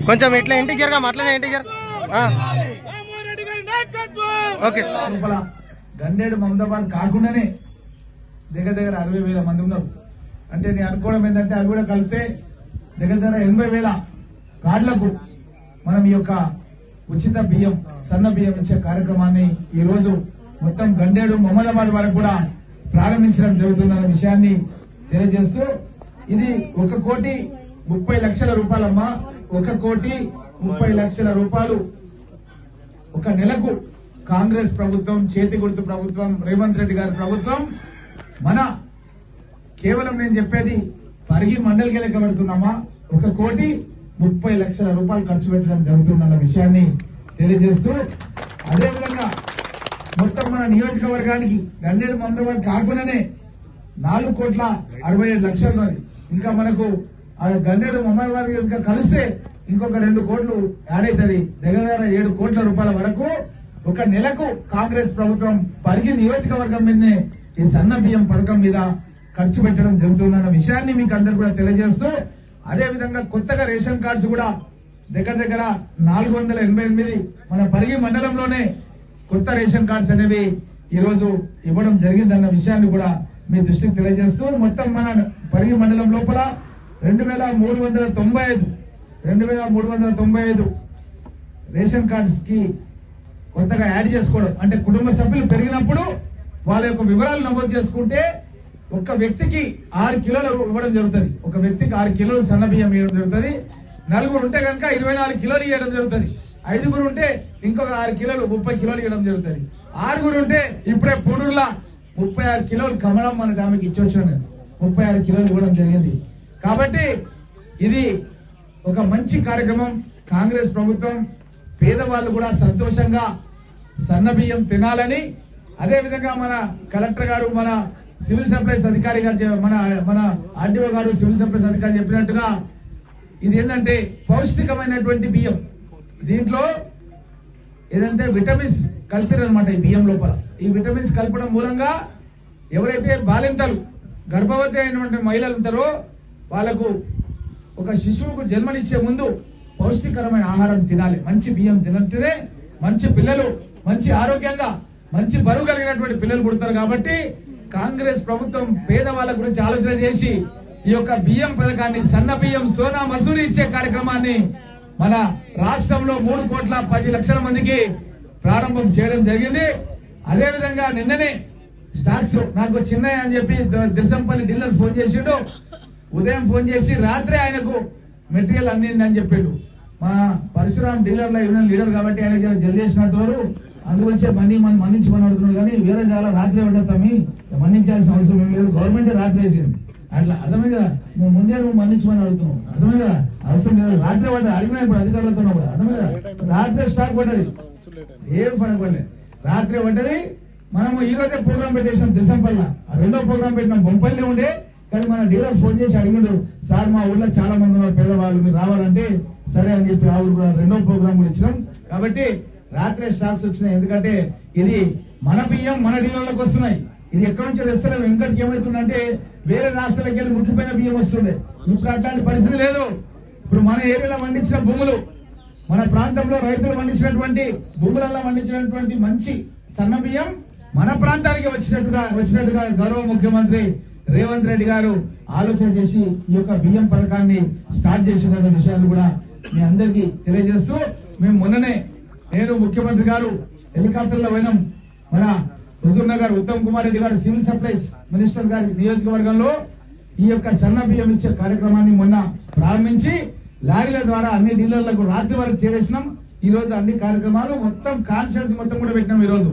కొంచెం ఎట్లా ఇంటికి జరగా అట్లనే ఇంటికి జరగా. ఓకే. గండేడు మమదాబాద్ కాకుండానే దగ్గర 60,000 మంది ఉన్నారు. అంటే నేను అనుకోవడం ఏంటంటే అవి కూడా కలిపితే దగ్గర 80,000 కార్డులకు మనం ఈ యొక్క ఉచిత బియ్యం, సన్న బియ్యం ఇచ్చే కార్యక్రమాన్ని ఈ రోజు మొత్తం గండేడు మమదాబాద్ వరకు కూడా ప్రారంభించడం జరుగుతుందన్న విషయాన్ని తెలియజేస్తూ, ఇది 1,30,00,000 రూపాయలమ్మా. 1,30,00,000 రూపాయలు ఒక నెలకు కాంగ్రెస్ ప్రభుత్వం, చేతి గుర్తు ప్రభుత్వం, రేవంత్ రెడ్డి గారి ప్రభుత్వం మన కేవలం నేను చెప్పేది పరిగి మండలికి లెక్క పెడుతున్నామా 1,30,00,000 రూపాయలు ఖర్చు పెట్టడం జరుగుతుందన్న విషయాన్ని తెలియజేస్తూ, అదేవిధంగా మొత్తం మన నియోజకవర్గానికి గండేడు మమదాబాద్ కాకుండానే 4,67,00,000 ఉన్నది. ఇంకా మనకు గండేడు మమదాబాద్ ఇంకా కలిస్తే ఇంకొక 2 కోట్లు యాడ్ అవుతుంది. దగ్గర 7 కోట్ల రూపాయల వరకు ఒక నెలకు కాంగ్రెస్ ప్రభుత్వం పరిగి నియోజకవర్గం మీదనే ఈ సన్న బియ్యం పథకం మీద ఖర్చు పెట్టడం జరుగుతుందన్న విషయాన్ని మీకు అందరు కూడా తెలియజేస్తూ, అదేవిధంగా కొత్తగా రేషన్ కార్డ్స్ కూడా దగ్గర 488 మన పరిగి మండలంలోనే కొత్త రేషన్ కార్డ్స్ అనేవి ఈ రోజు ఇవ్వడం జరిగిందన్న విషయాన్ని కూడా మీ దృష్టికి తెలియజేస్తూ, మొత్తం మన పరిగి మండలం లోపల 2,395 రేషన్ కార్డ్స్ కి కొత్తగా యాడ్ చేసుకోవడం. అంటే కుటుంబ సభ్యులు పెరిగినప్పుడు వాళ్ళ యొక్క వివరాలు నమోదు చేసుకుంటే ఒక వ్యక్తికి 6 కిలోలు ఇవ్వడం జరుగుతుంది. ఒక వ్యక్తికి 6 కిలోలు సన్న బియ్యం ఇవ్వడం జరుగుతుంది. 4 ఉంటే కనుక 24 కిలోలు ఇవ్వడం జరుగుతుంది. 5 ఉంటే ఇంకొక 6 కిలోలు 30 కిలోలు ఇవ్వడం జరుగుతుంది. 6 ఉంటే ఇప్పుడే పూడూరులో 36 కిలోలు కమలం మన ఆమెకి ఇచ్చొచ్చాను. 36 కిలోలు ఇవ్వడం జరిగింది. కాబట్టి ఇది ఒక మంచి కార్యక్రమం. కాంగ్రెస్ ప్రభుత్వం పేదవాళ్ళు కూడా సంతోషంగా సన్న బియ్యం తినాలని, అదే విధంగా మన కలెక్టర్ గారు, మన సివిల్ సప్లైస్ అధికారి గారు, మన ఆర్డీఓ గారు, సివిల్ సప్లైస్ అధికారి చెప్పినట్టుగా ఇది ఏంటంటే పౌష్టికమైనటువంటి బియ్యం. దీంట్లో ఏదంటే విటమిన్స్ కలిపారనమాట ఈ బియ్యం లోపల. ఈ విటమిన్స్ కలపడం మూలంగా ఎవరైతే బాలింతలు గర్భవతి అయినటువంటి మహిళలు ఉంటారో వాళ్ళకు ఒక శిశువుకు జన్మనిచ్చే ముందు పౌష్టికరమైన ఆహారం తినాలి. మంచి బియ్యం తినంటేనే మంచి పిల్లలు మంచి ఆరోగ్యంగా మంచి బరువు కలిగినటువంటి పిల్లలు పుడతారు. కాబట్టి కాంగ్రెస్ ప్రభుత్వం పేదవాళ్ళ గురించి ఆలోచన చేసి ఈ యొక్క బియ్యం పథకాన్ని, సన్న బియ్యం, సోనా మసూరి ఇచ్చే కార్యక్రమాన్ని మన రాష్ట్రంలో 3,10,00,000 మందికి ప్రారంభం చేయడం జరిగింది. అదే విధంగా నిన్ననే స్టాక్స్ నాకు చిన్నయ్య అని చెప్పి దిశంపల్లి డీలర్ ఫోన్ చేసిండు. ఉదయం ఫోన్ చేసి రాత్రే ఆయనకు మెటీరియల్ అందిందని చెప్పిండు. మా పరశురామ్ డీలర్ల యూనియన్ లీడర్ కాబట్టి ఆయన జల్ది చేసినట్టు అందువచ్చే మన్నించమని అడుగుతున్నాడు. కానీ వేరే చాలా రాత్రి పడ్డతామి మన్నించాల్సిన అవసరం ఏం లేదు. గవర్నమెంట్ రాత్రి వేసింది. అట్లా అర్థమైందా? నువ్వు ముందే నువ్వు మన్నించమని అడుగుతున్నావు. అర్థమైందా? అవసరం లేదు. రాత్రి పడ్డది. అడిగినా ఇప్పుడు అధికారులతో కూడా అర్థమైందా? రాత్రే స్టాక్ పడ్డది. ఏం పడక పడలేదు. రాత్రి పడ్డది. మనము ఈ రోజే ప్రోగ్రామ్ పెట్టేసినాం దిశంపల్ల. రెండో ప్రోగ్రామ్ పెట్టినాం బొంపల్లి ఉండే. కానీ మన డీలర్ ఫోన్ చేసి అడిగిండు, సార్ మా ఊళ్ళో చాలా మంది ఉన్నారు పేదవాళ్ళు, మీరు రావాలంటే సరే అని చెప్పి ఆ ఊరు కూడా రెండో ప్రోగ్రామ్ కూడా ఇచ్చినాం. కాబట్టి రాత్రే స్టాక్స్ వచ్చినాయి. ఎందుకంటే ఇది మన బియ్యం మన డీలర్లకు వస్తున్నాయి. ఇది ఎక్కడి నుంచో తెస్తలేము. వెంకటికి ఏమవుతుందంటే వేరే రాష్ట్రాలకు వెళ్ళి ముఖ్యమైన బియ్యం వస్తుండే. ఇప్పుడు అట్లాంటి పరిస్థితి లేదు. ఇప్పుడు మన ఏరియాలో పండించిన భూములు, మన ప్రాంతంలో రైతులు పండించినటువంటి భూములలో పండించినటువంటి మంచి సన్న బియ్యం మన ప్రాంతానికి వచ్చినట్టుగా గౌరవ ముఖ్యమంత్రి రేవంత్ రెడ్డి గారు ఆలోచన చేసి ఈ యొక్క బియ్యం పథకాన్ని స్టార్ట్ చేసిన విషయాన్ని కూడా మీ అందరికీ తెలియజేస్తూ, మేము మొన్ననే నేను ముఖ్యమంత్రి గారు హెలికాప్టర్ లో పోయినాం. మన హుజూర్ నగర్ ఉత్తమ్ కుమార్ రెడ్డి గారు సివిల్ సప్లైస్ మినిస్టర్ గారి నియోజకవర్గంలో ఈ యొక్క సన్న బియ్యం ఇచ్చే కార్యక్రమాన్ని మొన్న ప్రారంభించి లారీల ద్వారా అన్ని డీలర్లకు రాత్రి వరకు చేరేసినాం. ఈ రోజు అన్ని కార్యక్రమాలు మొత్తం కాన్ఫరెన్స్ మొత్తం కూడా పెట్టినాం. ఈ రోజు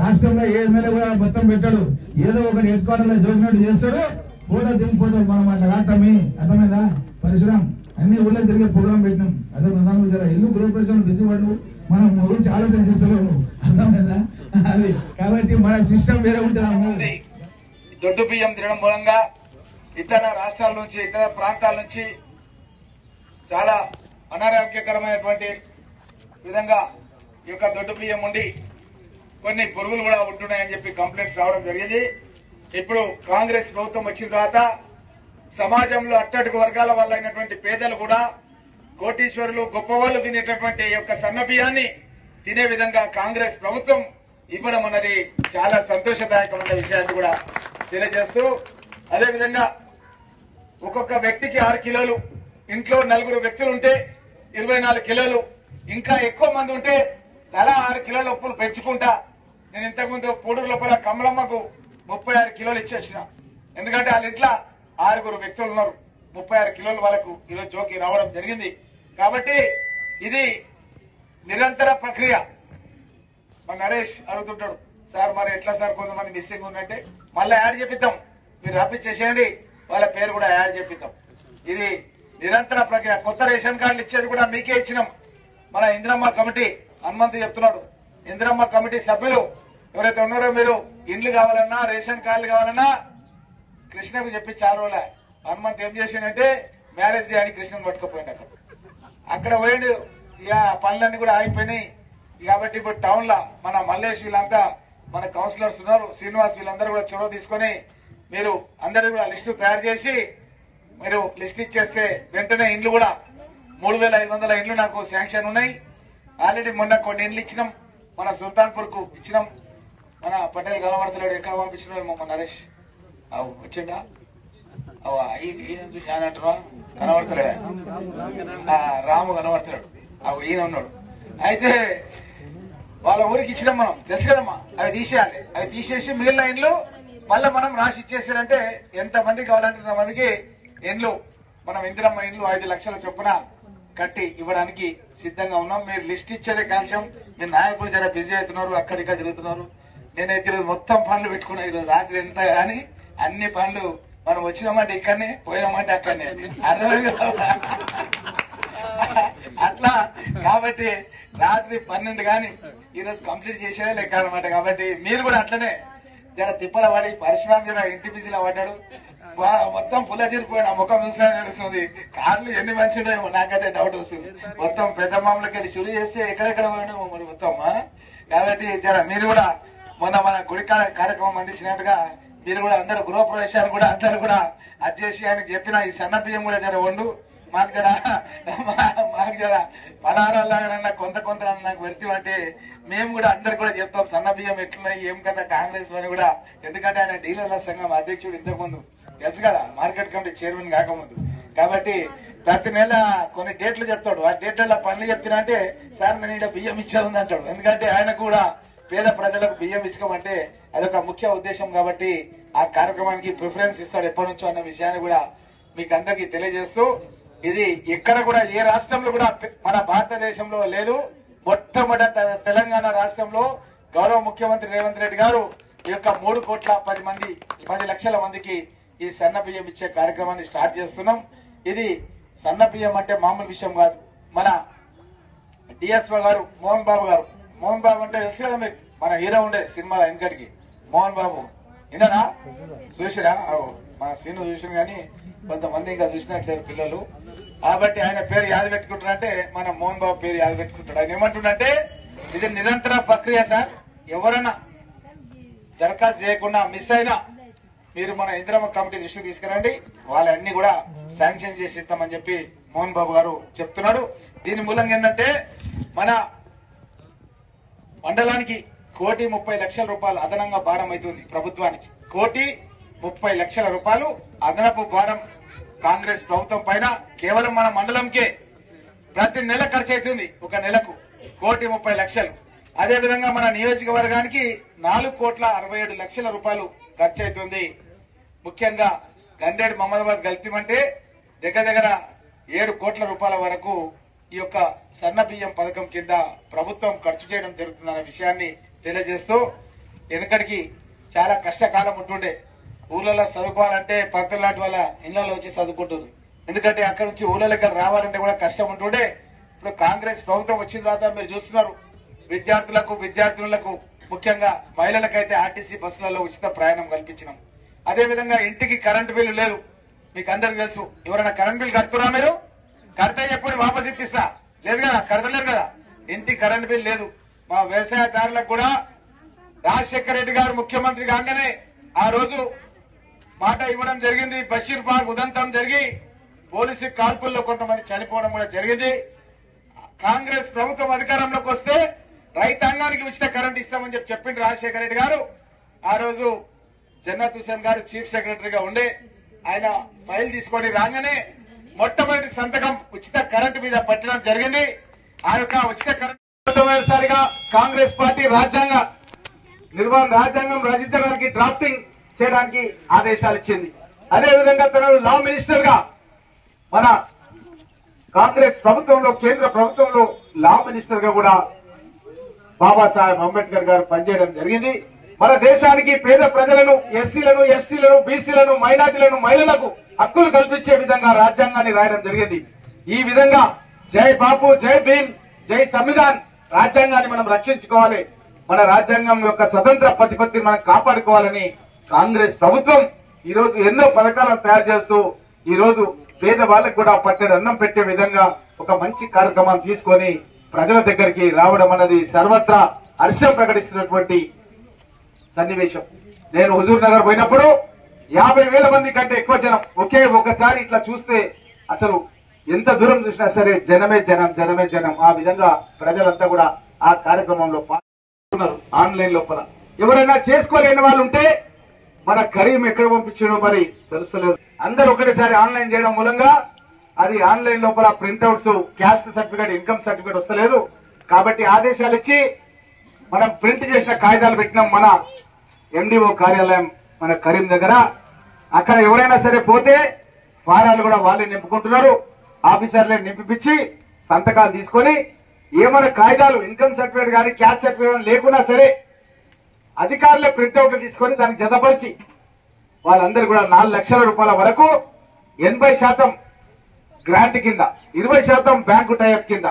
రాష్ట్రంలో ఏ ఎమ్మెల్యే కూడా మొత్తం పెట్టాడు. ఏదో ఒకటి హెడ్ క్వార్టర్ లో జోగినట్టు చేస్తాడు. ఫోటో దిగిపోతాడు. మనం అట్లా కాదమ్మి. అర్థమైందా? పరిశ్రమ అన్ని ఊళ్ళో తిరిగే ప్రోగ్రామ్ పెట్టినాం. అర్థమైందా? ఇల్లు గృహప్రవేశం బిజీ పడు మనం గురించి ఆలోచన చేస్తలేము. అర్థమైందా? అది కాబట్టి మన సిస్టమ్ వేరే ఉంటుంది. దొడ్డు బియ్యం తినడం మూలంగా ఇతర రాష్ట్రాల నుంచి ఇతర ప్రాంతాల నుంచి చాలా అనారోగ్యకరమైనటువంటి విధంగా ఈ యొక్క దొడ్డు బియ్యం ఉండి కొన్ని పురుగులు కూడా ఉంటున్నాయని చెప్పి కంప్లైంట్స్ రావడం జరిగింది. ఇప్పుడు కాంగ్రెస్ ప్రభుత్వం వచ్చిన తర్వాత సమాజంలో అట్టడుగు వర్గాల వల్ల అయినటువంటి పేదలు కూడా కోటీశ్వరులు గొప్పవాళ్లు తినేటటువంటి యొక్క సన్న బియ్యాన్ని తినే విధంగా కాంగ్రెస్ ప్రభుత్వం ఇవ్వడం అన్నది చాలా సంతోషదాయకమైన విషయాన్ని కూడా తెలియజేస్తూ, అదేవిధంగా ఒక్కొక్క వ్యక్తికి 6 కిలోలు, ఇంట్లో 4 వ్యక్తులు ఉంటే 24 కిలోలు, ఇంకా ఎక్కువ మంది ఉంటే తలా 6 కిలోల ఉప్పులు పెంచుకుంటా. నేను ఇంతకుముందు పూడూరు లోపల కమలమ్మకు 36 కిలోలు ఇచ్చి వచ్చిన. ఎందుకంటే వాళ్ళ ఇంట్లో 6 వ్యక్తులు ఉన్నారు. 36 కిలోలు వాళ్ళకు ఈరోజు జోకి రావడం జరిగింది. కాబట్టి ఇది నిరంతర ప్రక్రియ. మా నరేష్ అడుగుతుంటాడు, సార్ మరి ఎట్లా సార్ కొంతమంది మిస్సింగ్ ఉన్నట్టే మళ్ళీ యాడ్ చేపిద్దాం, మీరు రప్పించేసేయండి, వాళ్ళ పేరు కూడా యాడ్ చేపిద్దాం. ఇది నిరంతర ప్రక్రియ. కొత్త రేషన్ కార్డులు ఇచ్చేది కూడా మీకే ఇచ్చినాం. మన ఇందిరమ్మ కమిటీ హనుమంతు చెప్తున్నాడు, ఇందిరమ్మ కమిటీ సభ్యులు ఎవరైతే ఉన్నారో మీరు ఇండ్లు కావాలన్నా రేషన్ కార్డులు కావాలన్నా కృష్ణకు చెప్పి చాలా రోజులే. హనుమంత్ ఏం చేసిందంటే మ్యారేజ్ డే అని కృష్ణను పట్టుకుపోయింది. అక్కడ పోయిండు. ఇక పనులన్నీ కూడా ఆగిపోయినాయి. కాబట్టి ఇప్పుడు టౌన్ లో మన మల్లేష్ వీళ్ళంతా మన కౌన్సిలర్స్ ఉన్నారు, శ్రీనివాస్ వీళ్ళందరూ కూడా చొరవ తీసుకొని మీరు అందరూ కూడా లిస్టు తయారు చేసి మీరు లిస్ట్ ఇచ్చేస్తే వెంటనే ఇండ్లు కూడా 3,500 ఇండ్లు నాకు శాంక్షన్ ఉన్నాయి. ఆల్రెడీ మొన్న కొన్ని ఇండ్లు ఇచ్చినాం. మన సుల్తాన్పూర్ కు ఇచ్చినాం. మన పటేల్ కనబడతలేడు, ఎక్కడ పంపించినామో మన నరేష్ వచ్చిండా ఈయన చూసి ఆయన అంటున్నా కనబడతలేడా, రాము కనబడతలేడు, ఈయన ఉన్నాడు. అయితే వాళ్ళ ఊరికి ఇచ్చినాం మనం, తెలుసు కదమ్మా. అవి తీసేయాలి. అవి తీసేసి మిగిలిన ఇండ్లు మళ్ళీ మనం రాసి ఇచ్చేసారంటే ఎంతమంది కావాలంటే అంతమందికి ఇండ్లు మనం ఇందిరమ్మ ఇండ్లు 5 లక్షల చొప్పున కట్టి ఇవ్వడానికి సిద్ధంగా ఉన్నాం. మీరు లిస్ట్ ఇచ్చేదే కాల్షం. మీ నాయకులు జర బిజీ అవుతున్నారు, అక్కడిక్కడ తిరుగుతున్నారు. నేనైతే ఈరోజు మొత్తం పనులు పెట్టుకున్నా. ఈరోజు రాత్రి ఎంత కానీ అన్ని పనులు మనం వచ్చినామంటే ఇక్కడనే, పోయినామంటే అక్కడనే, అర్థమైంది అట్లా. కాబట్టి రాత్రి 12 కానీ ఈరోజు కంప్లీట్ చేసేదే లెక్క అనమాట. కాబట్టి మీరు కూడా అట్లనే జర తిప్పల పడి పరిశ్రమ జర ఇంటి బిజీలో పడ్డాడు. మొత్తం పుల్ల చిరిపోయిన ముఖం చూస్తే తెలుస్తుంది. కార్లు ఎన్ని మంచిడేమో నాకైతే డౌట్ వస్తుంది. మొత్తం పెద్ద మామూలకి వెళ్ళి షురు చేస్తే ఎక్కడెక్కడ పోయినామో మరి మొత్తం. కాబట్టి జర మీరు కూడా మొన్న మన గుడి కార్యక్రమం అందించినట్టుగా మీరు కూడా అందరూ గృహప్రవేశాలు కూడా అందరూ కూడా అది చేసి ఆయనకు చెప్పిన ఈ సన్న బియ్యం కూడా జర వండు, మాకు జర పలహారాలన్నా కొంత నాకు పెడితే మేము కూడా అందరు కూడా చెప్తాం సన్న బియ్యం ఎట్లున్నాయి ఏం కదా కాంగ్రెస్ అని కూడా. ఎందుకంటే ఆయన డీలర్ల సంఘం అధ్యక్షుడు ఇంతకుముందు తెలుసు కదా, మార్కెట్ కమిటీ చైర్మన్ కాకముందు. కాబట్టి ప్రతి నెల కొన్ని డేట్లు చెప్తాడు. ఆ డేట్లలో పనులు చెప్తున్నా అంటే సార్ నేను ఇలా బియ్యం ఇచ్చేది అంటాడు. ఎందుకంటే ఆయన కూడా పేద ప్రజలకు బియ్యం ఇచ్చుకోమంటే అదొక ముఖ్య ఉద్దేశం. కాబట్టి ఆ కార్యక్రమానికి ప్రిఫరెన్స్ ఇస్తాడు ఎప్పటి నుంచో అన్న విషయాన్ని కూడా మీకు అందరికీ తెలియజేస్తూ, ఇది ఎక్కడ కూడా ఏ రాష్ట్రంలో కూడా మన భారతదేశంలో లేదు. మొట్టమొదట తెలంగాణ రాష్ట్రంలో గౌరవ ముఖ్యమంత్రి రేవంత్ రెడ్డి గారు ఈ యొక్క 3,10 లక్షల మందికి ఈ సన్న బియ్యం ఇచ్చే కార్యక్రమాన్ని స్టార్ట్ చేస్తున్నాం. ఇది సన్న బియ్యం అంటే మామూలు విషయం కాదు. మన డిఎస్ఓ గారు మోహన్ బాబు అంటే తెలుసు కదా మీకు, మన హీరో ఉండే సినిమా వెనకటికి మోహన్ బాబు విన్నారా, చూసిరా? మన సీను చూసిన కానీ కొంతమంది ఇంకా చూసినట్లేరు పిల్లలు. కాబట్టి ఆయన పేరు యాద పెట్టుకుంటారంటే మన మోహన్ బాబు పేరు యాద పెట్టుకుంటాడు. ఆయన ఏమంటుండంటే ఇది నిరంతర ప్రక్రియ సార్, ఎవరైనా దరఖాస్తు చేయకుండా మిస్ అయినా మీరు మన ఇందిరమ్మ కమిటీ దృష్టికి తీసుకురండి, వాళ్ళన్ని కూడా శాంక్షన్ చేసి ఇస్తామని చెప్పి మోహన్ బాబు గారు చెప్తున్నాడు. దీని మూలంగా ఏంటంటే మన మండలానికి 1,30,00,000 రూపాయలు అదనంగా భారం అవుతుంది ప్రభుత్వానికి. 1,30,00,000 రూపాయలు అదనపు భారం కాంగ్రెస్ ప్రభుత్వం పైన కేవలం మన మండలంకే ప్రతి నెల ఖర్చు అవుతుంది. ఒక నెలకు 1,30,00,000. అదేవిధంగా మన నియోజకవర్గానికి 4,67,00,000 రూపాయలు ఖర్చు అవుతుంది. ముఖ్యంగా గండేడు మహమ్మదాబాద్ గల్తీమంటే దగ్గర 7 కోట్ల రూపాయల వరకు ఈ యొక్క సన్న బియ్యం పథకం కింద ప్రభుత్వం ఖర్చు చేయడం జరుగుతుందన్న విషయాన్ని తెలియజేస్తూ, వెనకడికి చాలా కష్టకాలం ఉంటుండే. ఊళ్ళలో చదువుకోవాలంటే పంతులు లాంటి వాళ్ళ ఇళ్లలో వచ్చి చదువుకుంటున్నారు. ఎందుకంటే అక్కడ నుంచి ఊళ్ళలోకి రావాలంటే కూడా కష్టం ఉంటుండే. ఇప్పుడు కాంగ్రెస్ ప్రభుత్వం వచ్చిన తర్వాత మీరు చూస్తున్నారు, విద్యార్థులకు ముఖ్యంగా మహిళలకైతే ఆర్టీసీ బస్సులలో ఉచిత ప్రయాణం కల్పించినాం. అదేవిధంగా ఇంటికి కరెంటు బిల్లు లేదు. మీకు అందరికి తెలుసు. ఎవరైనా కరెంట్ బిల్ కడుతురా? మీరు కడితే ఎప్పుడు వాపస్ ఇప్పిస్తా లేదు కదా, కడతలేరు కదా. ఇంటి కరెంట్ బిల్ లేదు. మా వ్యవసాయదారులకు కూడా రాజశేఖర రెడ్డి గారు ముఖ్యమంత్రి కాగానే ఆ రోజు మాట ఇవ్వడం జరిగింది. బషీర్బాగ్ ఉదంతం జరిగి పోలీసు కాల్పుల్లో కొంతమంది చనిపోవడం కూడా జరిగింది. కాంగ్రెస్ ప్రభుత్వం అధికారంలోకి వస్తే రైతాంగానికి ఉచిత కరెంట్ ఇస్తామని చెప్పింది రాజశేఖర రెడ్డి గారు. ఆ రోజు జన్నత్ హుసేన్ గారు చీఫ్ సెక్రటరీగా ఉండే ఆయన ఫైల్ తీసుకొని రాగానే మొట్టమొదటి సంతకం ఉచిత కరెంటు మీద పెట్టడం జరిగింది. ఆ యొక్క ఉచిత కరెంటు మొట్టమొదటిసారిగా కాంగ్రెస్ పార్టీ రాజ్యాంగం రచించడానికి డ్రాఫ్టింగ్ చేయడానికి ఆదేశాలు ఇచ్చింది. అదేవిధంగా తనను లా మినిస్టర్ గా మన కాంగ్రెస్ ప్రభుత్వంలో కేంద్ర ప్రభుత్వంలో లా మినిస్టర్ గా కూడా బాబాసాహెబ్ అంబేద్కర్ గారు పనిచేయడం జరిగింది. మన దేశానికి పేద ప్రజలను, ఎస్సీలను, ఎస్టీలను, బీసీలను, మైనార్టీలను, మహిళలకు హక్కులు కల్పించే విధంగా రాజ్యాంగాన్ని రాయడం జరిగింది. ఈ విధంగా జై బాపు, జై భీమ్, జై సంవిధాన్ రాజ్యాంగాన్ని మనం రక్షించుకోవాలి. మన రాజ్యాంగం యొక్క స్వతంత్ర ప్రతిపత్తిని మనం కాపాడుకోవాలని కాంగ్రెస్ ప్రభుత్వం ఈ రోజు ఎన్నో పథకాలను తయారు చేస్తూ ఈ రోజు పేద వాళ్ళకు కూడా పట్టెడు అన్నం పెట్టే విధంగా ఒక మంచి కార్యక్రమాన్ని తీసుకొని ప్రజల దగ్గరికి రావడం అన్నది సర్వత్రా హర్షం ప్రకటిస్తున్నటువంటి సన్నివేశం. నేను హుజూర్ నగర్ పోయినప్పుడు 50,000 మంది కంటే ఎక్కువ జనం ఒకసారి ఇట్లా చూస్తే అసలు ఎంత దూరం చూసినా సరే జనమే జనం. ఆ విధంగా ప్రజలంతా కూడా ఆ కార్యక్రమంలో పాల్గొన్నారు. ఆన్లైన్ లోపల ఎవరైనా చేసుకోలేని వాళ్ళు ఉంటే మన కరీం ఎక్కడ పంపించడం మరి తెలుస్తలేదు. అందరూ ఒకటేసారి ఆన్లైన్ చేయడం మూలంగా అది ఆన్లైన్ లోపల printouts, caste certificate, income certificate వస్తలేదు. కాబట్టి ఆదేశాలు ఇచ్చి మనం ప్రింట్ చేసిన కాగితాలు పెట్టినాం మన ఎండిఓ కార్యాలయం మన కరీం దగ్గర. అక్కడ ఎవరైనా సరే పోతే ఫారాలు కూడా వాళ్ళే నింపుకుంటున్నారు. ఆఫీసర్లే నింపిపించి సంతకాలు తీసుకొని ఏమైనా కాగితాలు ఇన్కమ్ సర్టిఫికేట్ కానీ క్యాస్ట్ సర్టిఫికేట్ లేకున్నా సరే అధికారులే ప్రింట్అవుట్లు తీసుకొని దానికి జతపరిచి వాళ్ళందరూ కూడా 4 లక్షల రూపాయల వరకు 80% గ్రాంట్ కింద 20% బ్యాంకు టైఅప్ కింద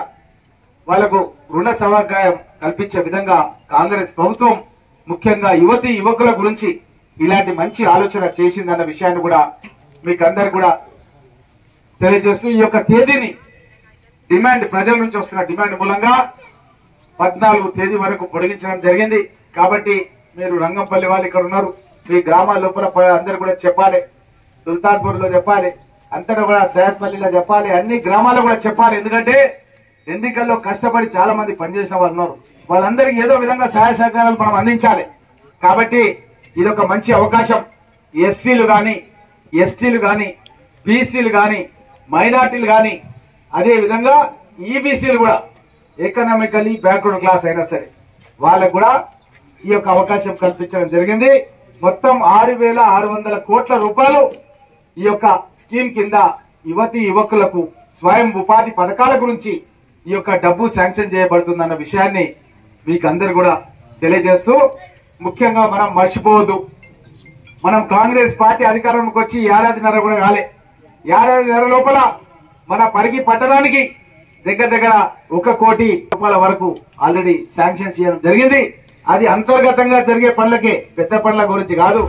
వాళ్లకు రుణ సౌకర్యం కల్పించే విధంగా కాంగ్రెస్ ప్రభుత్వం ముఖ్యంగా యువకుల గురించి ఇలాంటి మంచి ఆలోచన చేసిందన్న విషయాన్ని కూడా మీకు అందరు కూడా తెలియజేస్తూ ఈ యొక్క తేదీని డిమాండ్ ప్రజల నుంచి వస్తున్న డిమాండ్ మూలంగా 14 తేదీ వరకు పొడిగించడం జరిగింది. కాబట్టి మీరు రంగంపల్లి వాళ్ళు ఇక్కడ ఉన్నారు, మీ గ్రామాల లోపల అందరు కూడా చెప్పాలి, సుల్తాన్పూర్ లో చెప్పాలి, అంతటా కూడా సయ్యద్పల్లిలో చెప్పాలి, అన్ని గ్రామాల్లో కూడా చెప్పాలి. ఎందుకంటే ఎన్నికల్లో కష్టపడి చాలా మంది పనిచేసిన వాళ్ళు ఉన్నారు, వాళ్ళందరికీ ఏదో విధంగా సహాయ సహకారాలు మనం అందించాలి. కాబట్టి ఇది ఒక మంచి అవకాశం. ఎస్సీలు కానీ ఎస్టీలు కానీ బీసీలు కానీ మైనార్టీలు కానీ అదే విధంగా ఈబీసీలు కూడా ఎకనామికలీ బ్యాక్వర్డ్ క్లాస్ అయినా సరే వాళ్ళకు కూడా ఈ యొక్క అవకాశం కల్పించడం జరిగింది. మొత్తం 6,600 కోట్ల రూపాయలు ఈ యొక్క స్కీమ్ కింద యువకులకు స్వయం ఉపాధి పథకాల గురించి ఈ యొక్క డబ్బు శాంక్షన్ చేయబడుతుందన్న విషయాన్ని మీకు అందరు కూడా తెలియజేస్తూ ముఖ్యంగా మనం మర్చిపోవద్దు, మనం కాంగ్రెస్ పార్టీ అధికారంలోకి వచ్చి ఏడాదిన్నర కూడా కాలే. ఏడాదిన్నర లోపల మన పరిగి పట్టణానికి దగ్గర 1 కోటి రూపాయల వరకు ఆల్రెడీ శాంక్షన్ చేయడం జరిగింది. అది అంతర్గతంగా జరిగే పనులకే, పెద్ద పనుల గురించి కాదు.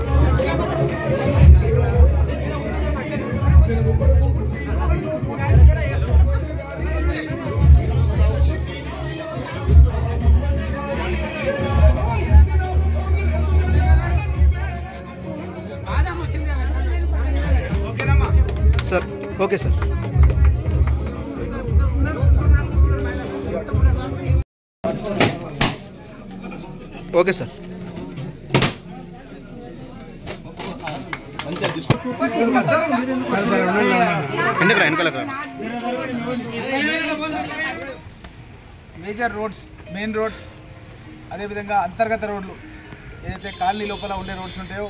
Sir okay sir. Okay sir. Major roads, main roads, అదేవిధంగా అంతర్గత రోడ్లు ఏదైతే కాలనీ లోపల ఉండే రోడ్స్ ఉంటాయో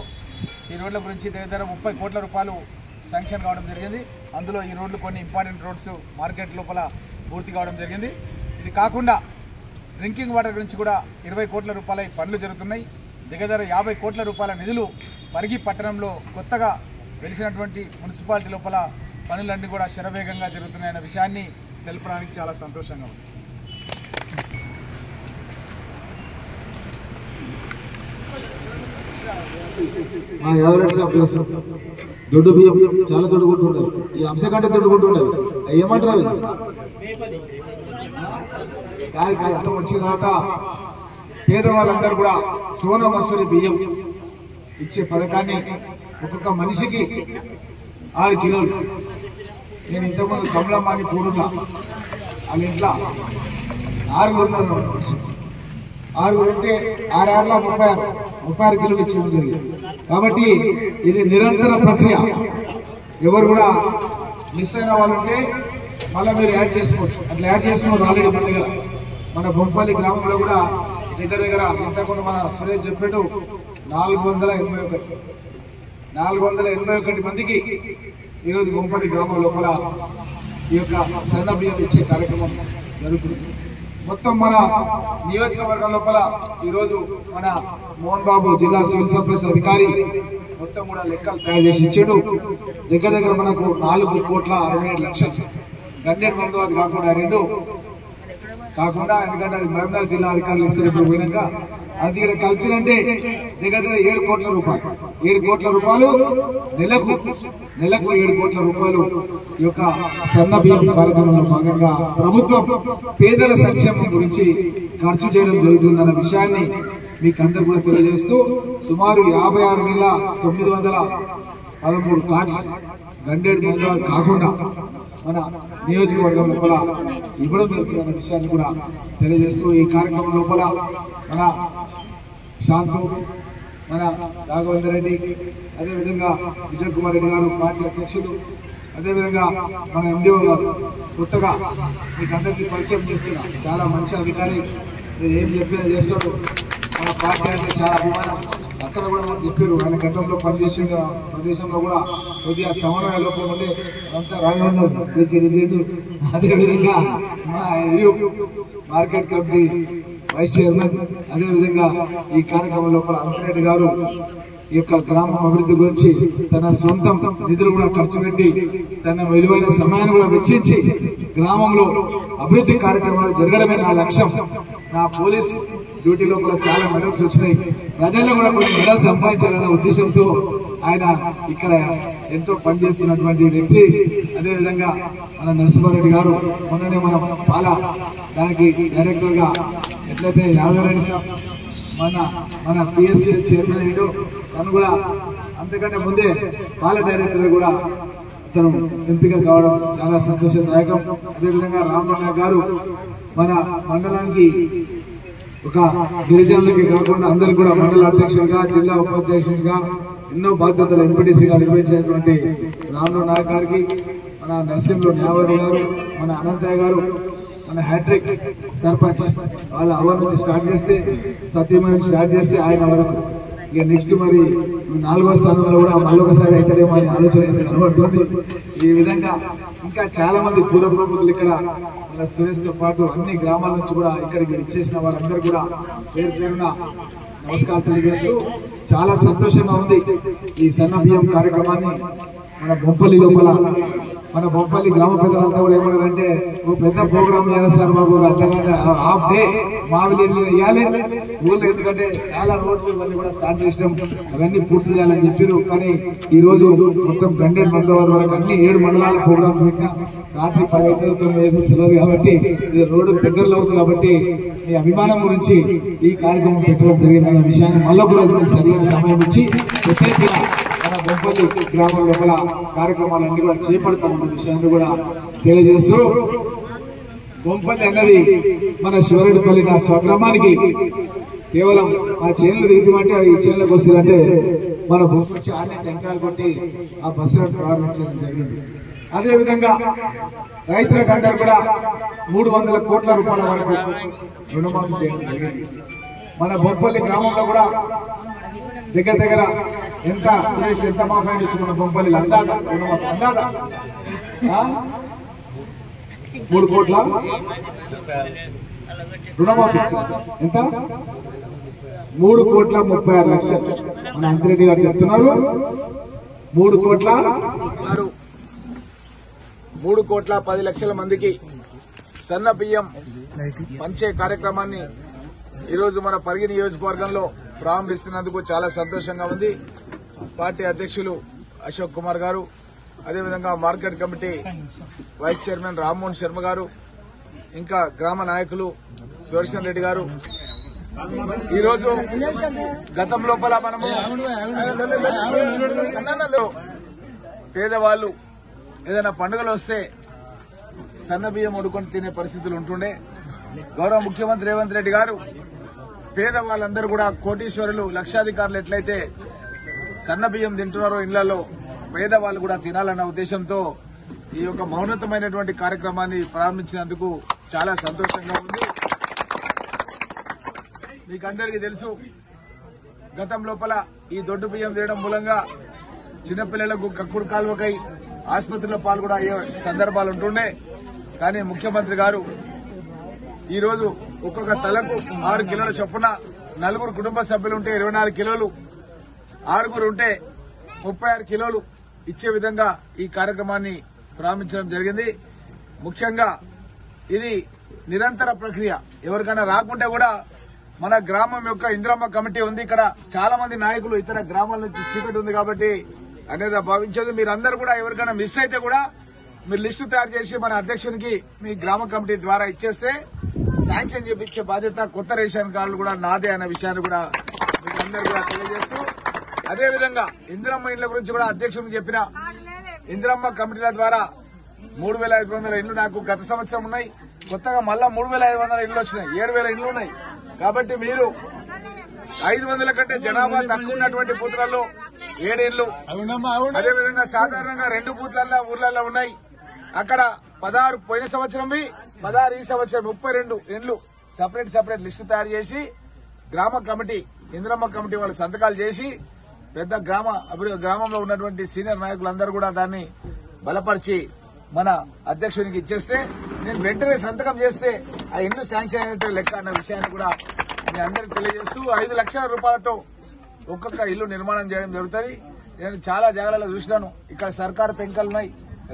ఈ రోడ్ల గురించి దగ్గర 30 కోట్ల రూపాయలు శాంక్షన్ కావడం జరిగింది. అందులో ఈ రోడ్లు కొన్ని ఇంపార్టెంట్ రోడ్స్ మార్కెట్ లోపల పూర్తి కావడం జరిగింది. ఇది కాకుండా డ్రింకింగ్ వాటర్ గురించి కూడా 20 కోట్ల రూపాయల పనులు జరుగుతున్నాయి. దగ్గర 50 కోట్ల రూపాయల నిధులు పరిగి పట్టణంలో కొత్తగా వెలిసినటువంటి మున్సిపాలిటీ లోపల పనులన్నీ కూడా శరవేగంగా జరుగుతున్నాయన్న విషయాన్ని తెలపడానికి చాలా సంతోషంగా ఉంది. దొడ్డు బియ్యం చాలా దొడ్డుకుంటుంటారు, ఈ అంశ కంటే దొడ్డుకుంటుంటారు. ఏమంటారు అవి కాయ వచ్చిన తర్వాత పేదవాళ్ళందరూ కూడా సోనా మసూరి బియ్యం ఇచ్చే పథకాన్ని ఒక్కొక్క మనిషికి 6 కిలోలు. నేను ఇంతకుముందు కమలమ్మాని పూడున్నా వాళ్ళ ఇంట్లో 6 ఉన్నారు, 6 ఉంటే 6 36 కిలోలు ఇచ్చి జరిగింది. కాబట్టి ఇది నిరంతర ప్రక్రియ. ఎవరు కూడా మిస్ అయిన వాళ్ళు ఉంటే మళ్ళీ మీరు యాడ్ చేసుకోవచ్చు. అట్లా యాడ్ చేసుకున్నారు ఆల్రెడీ మన దగ్గర. మన బొంపల్లి గ్రామంలో కూడా దగ్గర ఇంతకుముందు మన సురేష్ చెప్పాడు 481 మందికి ఈరోజు బొంపల్లి గ్రామం లోపల ఈ యొక్క సన్న బియ్యం ఇచ్చే కార్యక్రమం జరుగుతుంది. మొత్తం మన నియోజకవర్గం లోపల ఈరోజు మన మోహన్ బాబు జిల్లా సివిల్ సప్లైస్ అధికారి మొత్తం కూడా లెక్కలు తయారు చేసి ఇచ్చాడు. దగ్గర మనకు 4,67,00,000 గండెడ్ మందు అది కాకుండా 2 కాకుండా, ఎందుకంటే అది మహబూబ్నగర్ జిల్లా అధికారులు ఇస్తారు. ఇప్పుడు పోయినాక అది ఇక్కడ కలిపినంటే దగ్గర 7 కోట్ల రూపాయలు, 7 కోట్ల రూపాయలు నెలకు 7 కోట్ల రూపాయలు ఈ యొక్క సన్న బియ్యం కార్యక్రమంలో భాగంగా ప్రభుత్వం పేదల సంక్షేమం గురించి ఖర్చు చేయడం జరుగుతుందన్న విషయాన్ని మీకు అందరు కూడా తెలియజేస్తూ సుమారు 56,913 కార్డ్స్ గండెడ్ మందు కాకుండా మన నియోజకవర్గం లోపల ఇవ్వడం జరుగుతుందన్న విషయాన్ని కూడా తెలియజేస్తూ ఈ కార్యక్రమం లోపల మన శాంతు, మన రాఘవేందర్ రెడ్డి, అదేవిధంగా విజయ్ కుమార్ రెడ్డి గారు పార్టీ అధ్యక్షులు, అదేవిధంగా మన ఎండిఓ గారు కొత్తగా మీకు అందరికీ పరిచయం చేస్తున్నా చాలా మంచి అధికారి. మీరు ఏం చెప్పినా చేస్తాడు. మన పార్టీ అంటే చాలా అభిమానం. అక్కడ కూడా నాకు చెప్పారు ఆయన గతంలో పనిచేసిన ప్రదేశంలో కూడా కొద్దిగా సమన్వయ లోపం ఉండే అంతా రాఘవేంద్ర తీర్చిదిద్దిండు. అదేవిధంగా మా మార్కెట్ కమిటీ వైస్ చైర్మన్, అదేవిధంగా ఈ కార్యక్రమం లోపల అంతరెడ్డి గారు ఈ యొక్క గ్రామం అభివృద్ధి గురించి తన సొంతం నిధులు కూడా ఖర్చు పెట్టి తన విలువైన సమయాన్ని కూడా వెచ్చించి గ్రామంలో అభివృద్ధి కార్యక్రమాలు జరగడమే నా లక్ష్యం. నా పోలీస్ డ్యూటీలో కూడా చాలా మెడల్స్ వచ్చినాయి, ప్రజల్లో కూడా కొన్ని మెడల్స్ సంపాదించాలనే ఉద్దేశంతో ఆయన ఇక్కడ ఎంతో పనిచేస్తున్నటువంటి వ్యక్తి. అదేవిధంగా మన నరసింహారెడ్డి గారు మొన్ననే మనం దానికి డైరెక్టర్ గా ఎట్లయితే యాదవరెడ్డి సార్ మన పిఎస్సిఎస్ చైర్మన్ అయ్యాడు, తను కూడా అంతకంటే ముందే పాల డైరెక్టర్ కూడా తను ఎంపిక కావడం చాలా సంతోషదాయకం. అదేవిధంగా రామనాయక్ గారు మన మండలానికి ఒక గిరిజనులకి కాకుండా అందరికి కూడా మండల అధ్యక్షుడిగా, జిల్లా ఉపాధ్యక్షుడిగా ఎన్నో బాధ్యతలు ఎంపీటీసీగా నిర్వహించినటువంటి రామరావు నాయక్ గారికి, మన నరసింహులు న్యాయవాది గారు, మన అనంతయ్య గారు, మన హ్యాట్రిక్ సర్పంచ్ వాళ్ళ అవర్ నుంచి స్టార్ట్ చేస్తే సత్యమని స్టార్ట్ చేస్తే ఆయన వరకు ఇక నెక్స్ట్ మరి 4వ స్థానంలో కూడా మళ్ళొకసారి అవుతాడేమో అనే ఆలోచన అయితే కనబడుతుంది. ఈ విధంగా ఇంకా చాలా మంది పూల ప్రముఖులు ఇక్కడ మన సురేష్తో పాటు అన్ని గ్రామాల నుంచి కూడా ఇక్కడికి విచ్చేసిన వారందరూ కూడా పేరు పేరున నమస్కారాలు తెలియజేస్తూ చాలా సంతోషంగా ఉంది. ఈ సన్న బియ్యం కార్యక్రమాన్ని మన బొంపల్లి లోపల మన బొంపల్లి గ్రామ పెద్దలంతా కూడా ఏమన్నారంటే ఓ పెద్ద ప్రోగ్రామ్ చేయాలి సార్ మాకు అంతకంటే హాఫ్ డే మా విలేజ్ ఇవ్వాలి ఊళ్ళో, ఎందుకంటే చాలా రోడ్లు ఇవన్నీ కూడా స్టార్ట్ చేసినాం, అవన్నీ పూర్తి చేయాలని చెప్పారు. కానీ ఈ రోజు మొత్తం గంటెడ్ మండలం వరకు అన్ని 7 మండలాల ప్రోగ్రాం పెట్టినా రాత్రి 10 అయితే 9 అయితే తెలియదు కాబట్టి ఇది రోడ్డు దగ్గరలో ఉంది కాబట్టి మీ అభిమానం గురించి ఈ కార్యక్రమం పెట్టడం జరిగిందన్న విషయాన్ని మళ్ళొక రోజు మీకు సరైన సమయం ఇచ్చి ప్రత్యేకంగా మన బొంపల్లి గ్రామం లోపల కార్యక్రమాలన్నీ కూడా చేపడతామన్న విషయాన్ని కూడా తెలియజేస్తూ, బొంపల్లి అన్నది మన శివరెడ్డిపల్లి నా స్వగ్రామానికి కేవలం ఆ చేనులు దిగుతామంటే ఈ చేనులకు వస్తుందంటే మన బొంపల్లి ఆనే టెంకాయలు కొట్టి ఆ బస్సులను ప్రారంభించడం జరిగింది. అదేవిధంగా రైతులకు అందరూ కూడా 300 కోట్ల రూపాయల వరకు రుణమాఫీ చేయడం జరిగింది. మన బొంపల్లి గ్రామంలో కూడా దగ్గర ఎంత సురేష్ ఎంత మాఫీ అయింది వచ్చి బొంపల్లి అందాదా రుణమాఫీ అందాదా 3 కోట్ల రుణమాఫీ ఎంత 3,36,00,000 మన అంతిరెడ్డి గారు చెప్తున్నారు. 3,10,00,000 మందికి సన్న బియ్యం పంచే కార్యక్రమాన్ని ఈరోజు మన పరిగి నియోజకవర్గంలో ప్రారంభిస్తున్నందుకు చాలా సంతోషంగా ఉంది. పార్టీ అధ్యక్షులు అశోక్ కుమార్ గారు, అదేవిధంగా market committee vice chairman Rammohan Sharma గారు, ఇంకా గ్రామ నాయకులు సుదర్శన్ రెడ్డి గారు, ఈరోజు గతం లోపల మనము పేదవాళ్లు ఏదైనా పండుగలు వస్తే సన్న బియ్యం వండుకొని తినే పరిస్థితులు ఉంటుండే. గౌరవ ముఖ్యమంత్రి రేవంత్ రెడ్డి గారు పేదవాళ్ళందరూ కూడా కోటీశ్వరులు లక్షాధికారులు ఎట్లయితే సన్న బియ్యం తింటున్నారో ఇళ్లలో పేదవాళ్ళు కూడా తినాలన్న ఉద్దేశంతో ఈ యొక్క మౌనతమైనటువంటి కార్యక్రమాన్ని ప్రారంభించినందుకు చాలా సంతోషంగా ఉంది. మీకందరికీ తెలుసు, గతం లోపల ఈ దొడ్డు బియ్యం తినడం మూలంగా చిన్నపిల్లలకు కక్కుడు కాలువకై ఆసుపత్రిలో పాలు కూడా అయ్యే సందర్భాలు ఉంటుండే. కానీ ముఖ్యమంత్రి గారు ఈరోజు ఒక్కొక్క తలకు 6 కిలోల చొప్పున 4 కుటుంబ సభ్యులుంటే 24 కిలోలు, 6 ఉంటే 36 కిలోలు ఇచ్చే విధంగా ఈ కార్యక్రమాన్ని ప్రారంభించడం జరిగింది. ముఖ్యంగా ఇది నిరంతర ప్రక్రియ. ఎవరికైనా రాకుంటే కూడా మన గ్రామం యొక్క ఇంద్రమ్మ కమిటీ ఉంది. ఇక్కడ చాలా మంది నాయకులు ఇతర గ్రామాల నుంచి చీకటి ఉంది కాబట్టి అనేది భావించదు. మీరందరూ కూడా ఎవరికైనా మిస్ అయితే కూడా మీరు లిస్టు తయారు చేసి మన అధ్యక్షునికి మీ గ్రామ కమిటీ ద్వారా ఇచ్చేస్తే శాంక్షన్ చేపించే బాధ్యత కొత్త రేషన్ కార్డులు కూడా నాదే అనే విషయాన్ని కూడా మీకు అందరూ కూడా తెలియజేస్తూ, అదేవిధంగా ఇందిరమ్మ ఇండ్ల గురించి కూడా అధ్యక్షునికి చెప్పిన ఇందిరమ్మ కమిటీల ద్వారా 3,500 ఇండ్లు నాకు గత సంవత్సరం ఉన్నాయి. కొత్తగా మళ్ళా 3,500 ఇండ్లు వచ్చినాయి. 7,000 ఇండ్లు ఉన్నాయి. కాబట్టి మీరు 500 కంటే జనాభా తక్కువ ఉన్నటువంటి బూత్లలో 7 ఇండ్లు, అదేవిధంగా సాధారణంగా 2 బూత్ల ఊర్లలో ఉన్నాయి. అక్కడ 16 పోయిన సంవత్సరం 16 ఈ సంవత్సరం 32 ఇండ్లు సపరేట్ లిస్టు తయారు చేసి గ్రామ కమిటీ ఇంద్రమ్మ కమిటీ వాళ్ళు సంతకాలు చేసి పెద్ద గ్రామంలో ఉన్నటువంటి సీనియర్ నాయకులందరూ కూడా దాన్ని బలపరిచి మన అధ్యక్షునికి ఇచ్చేస్తే నేను వెంటనే సంతకం చేస్తే ఆ ఇల్లు శాంక్షన్ అయినట్టు లెక్క అన్న విషయాన్ని కూడా మీ అందరికి తెలియజేస్తూ 5 లక్షల రూపాయలతో ఒక్కొక్క ఇల్లు నిర్మాణం చేయడం జరుగుతుంది. నేను చాలా జాగ్రత్తగా చూసినాను. ఇక్కడ సర్కారు పెంకలున్నాయి,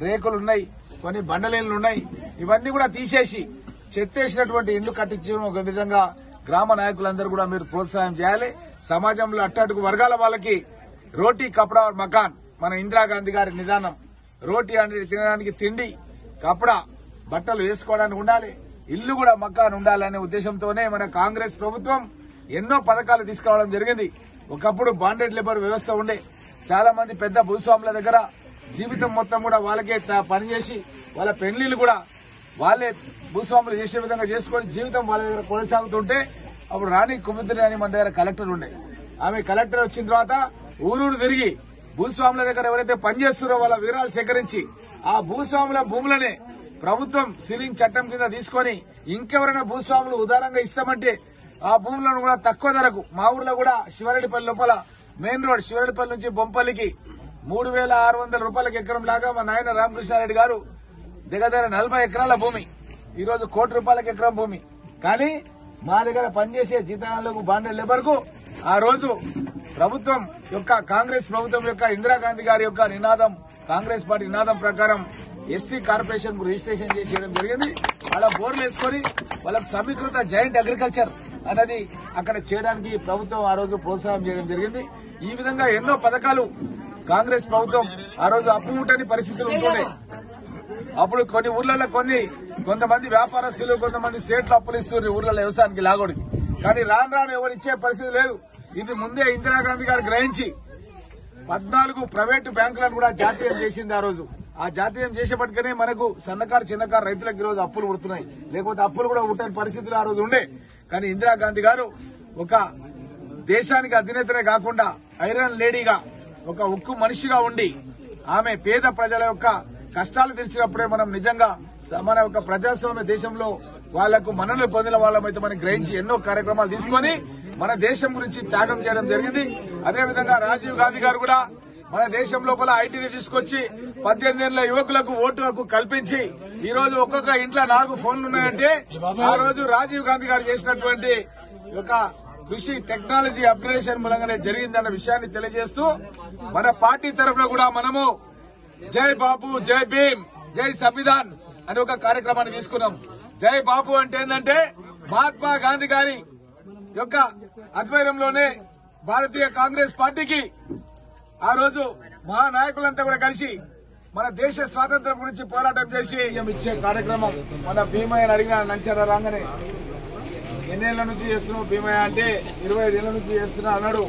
రేకులున్నాయి, కొన్ని బండలేళ్లున్నాయి. ఇవన్నీ కూడా తీసేసి చెత్తేసినటువంటి ఇల్లు కట్టించడం ఒక విధంగా గ్రామ నాయకులందరూ కూడా మీరు ప్రోత్సాహం చేయాలి. సమాజంలో అట్టడుగు వర్గాల వాళ్ళకి రోటీ కపడా మకాన్ మన ఇందిరాగాంధీ గారి నిదానం. రోటీ అంటే తినడానికి తిండి, కపడా బట్టలు వేసుకోవడానికి ఉండాలి, ఇల్లు కూడా మకాన్ ఉండాలనే ఉద్దేశంతోనే మన కాంగ్రెస్ ప్రభుత్వం ఎన్నో పథకాలు తీసుకురావడం జరిగింది. ఒకప్పుడు బాండెడ్ లేబర్ వ్యవస్థ ఉండే. చాలా మంది పెద్ద భూస్వాముల దగ్గర జీవితం మొత్తం కూడా వాళ్ళకే పనిచేసి వాళ్ళ పెళ్లిళ్లు కూడా వాళ్ళే భూస్వాములు చేసే విధంగా చేసుకుని జీవితం వాళ్ళ దగ్గర కొనసాగుతుంటే అప్పుడు రాణి కుముద్రి అని మన దగ్గర కలెక్టర్ ఉండే. ఆమె కలెక్టర్ వచ్చిన తర్వాత ఊరూరు తిరిగి భూస్వాముల దగ్గర ఎవరైతే పనిచేస్తున్నారో వాళ్ళ వివరాలు సేకరించి ఆ భూస్వాముల భూములనే ప్రభుత్వం సీలింగ్ చట్టం కింద తీసుకుని ఇంకెవరైనా భూస్వాములు ఉదారంగా ఇస్తామంటే ఆ భూములను కూడా తక్కువ ధరకు మా ఊర్లో కూడా శివరెడ్డిపల్లి లోపల మెయిన్ రోడ్ శివరెడ్డిపల్లి నుంచి బొంపల్లికి 3,600 రూపాయలకు ఎకరం లాగా మా నాయన రామకృష్ణారెడ్డి గారు దగ్గర 40 ఎకరాల భూమి ఈరోజు ₹1 కోటి ఎకరం భూమి. కానీ మా దగ్గర పనిచేసే జీతాలకు బాండెడ్ లేబర్ కు ఆ రోజు ప్రభుత్వం యొక్క కాంగ్రెస్ ప్రభుత్వం యొక్క ఇందిరాగాంధీ గారి యొక్క నినాదం కాంగ్రెస్ పార్టీ నినాదం ప్రకారం ఎస్సీ కార్పొరేషన్ కు రిజిస్ట్రేషన్ చేయడం జరిగింది. వాళ్ళ బోర్డులు వేసుకుని వాళ్ళకు సమీకృత జాయింట్ అగ్రికల్చర్ అనేది అక్కడ చేయడానికి ప్రభుత్వం ఆ రోజు ప్రోత్సాహం చేయడం జరిగింది. ఈ విధంగా ఎన్నో పథకాలు కాంగ్రెస్ ప్రభుత్వం ఆ రోజు అప్పుముట్టని పరిస్థితులు ఉంటుండే. అప్పుడు కొన్ని ఊర్లలో కొంతమంది వ్యాపారస్తులు కొంతమంది స్టేట్లు అప్పులు ఇస్తున్నారు ఊర్లలో వ్యవసాయానికి లాగోడికి. కానీ రాను ఎవరు ఇచ్చే పరిస్థితి లేదు. ఇది ముందే ఇందిరాగాంధీ గారు గ్రహించి 14 ప్రైవేటు బ్యాంకులను కూడా జాతీయం చేసింది ఆ రోజు. ఆ జాతీయం చేసేపటికనే మనకు సన్నకారు చిన్నకారు రైతులకు ఈ రోజు అప్పులు పుడుతున్నాయి. లేకపోతే అప్పులు కూడా పుట్టని పరిస్థితులు ఆ రోజు ఉండే. కానీ ఇందిరాగాంధీ గారు ఒక దేశానికి అధినేతనే కాకుండా ఐరన్ లేడీగా ఒక ఉక్కు మనిషిగా ఉండి ఆమె పేద ప్రజల యొక్క కష్టాలు తీర్చినప్పుడే మనం నిజంగా మన యొక్క ప్రజాస్వామ్య దేశంలో వాళ్లకు మనల్ని పొందిన వాళ్ళమైతే మనం గ్రహించి ఎన్నో కార్యక్రమాలు తీసుకుని మన దేశం గురించి త్యాగం చేయడం జరిగింది. అదేవిధంగా రాజీవ్ గాంధీ గారు కూడా మన దేశం లోపల ఐటీని తీసుకొచ్చి 18 ఏళ్ల యువకులకు ఓటు హక్కు కల్పించి ఈ రోజు ఒక్కొక్క ఇంట్లో 4 ఫోన్లు ఉన్నాయంటే ఆ రోజు రాజీవ్ గాంధీ గారు చేసినటువంటి ఒక కృషి టెక్నాలజీ అప్గ్రేడేషన్ మూలంగానే జరిగిందన్న విషయాన్ని తెలియజేస్తూ మన పార్టీ తరఫున కూడా మనము జై బాపు జై భీమ్ జై సంవిధాన్ అని ఒక కార్యక్రమాన్ని తీసుకున్నాం. జై బాపు అంటే ఏంటంటే మహాత్మా గాంధీ గారి యొక్క ఆధ్వర్యంలోనే భారతీయ కాంగ్రెస్ పార్టీకి ఆ రోజు మా నాయకులంతా కూడా కలిసి మన దేశ స్వాతంత్ర్యం గురించి పోరాటం చేసి ఇచ్చే కార్యక్రమం మన భీమయ్యని అడిగిన నంచర రాగానే ఎన్నేళ్ల నుంచి చేస్తున్నావు భీమయ్య అంటే 25 ఏళ్ల నుంచి చేస్తున్నా అన్నాడు.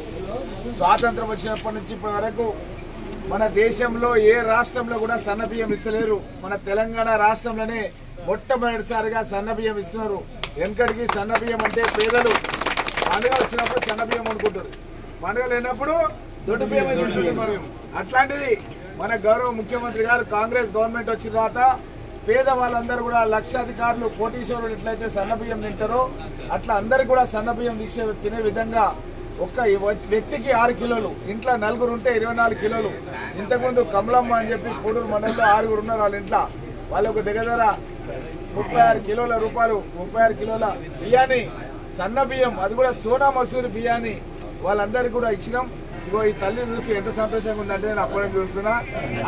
స్వాతంత్రం వచ్చినప్పటి నుంచి ఇప్పటి వరకు మన దేశంలో ఏ రాష్ట్రంలో కూడా సన్న బియ్యం ఇస్తలేరు. మన తెలంగాణ రాష్ట్రంలోనే మొట్టమొదటిసారిగా సన్న బియ్యం ఇస్తున్నారు. వెనకడికి సన్న బియ్యం అంటే పేదలు పండుగ వచ్చినప్పుడు సన్న బియ్యం అనుకుంటారు, పండుగ లేనప్పుడు దొడ్డు బియ్యం తింటుంటారు. అట్లాంటిది మన గౌరవ ముఖ్యమంత్రి గారు కాంగ్రెస్ గవర్నమెంట్ వచ్చిన తర్వాత పేద వాళ్ళందరూ కూడా లక్షాధికారులు కోటీశ్వరులు ఎట్లయితే సన్న బియ్యం తింటారో అట్లా అందరికి కూడా సన్న బియ్యం తినే విధంగా ఒక్క వ్యక్తికి 6 కిలోలు, ఇంట్లో 4 ఉంటే 24 కిలోలు. ఇంతకుముందు కమలమ్మ అని చెప్పి పూడూరు మండలంలో 6 ఉన్నారు. వాళ్ళ ఇంట్లో వాళ్ళకు దగ్గర 36 కిలోల రూపాయలు 36 కిలోల బియ్యాన్ని సన్న బియ్యం అది కూడా సోనా మసూరి బియ్యాన్ని వాళ్ళందరికీ కూడా ఇచ్చినాం. ఇగో ఈ తల్లి చూసి ఎంత సంతోషంగా ఉందంటే నేను అప్పుడే చూస్తున్నా.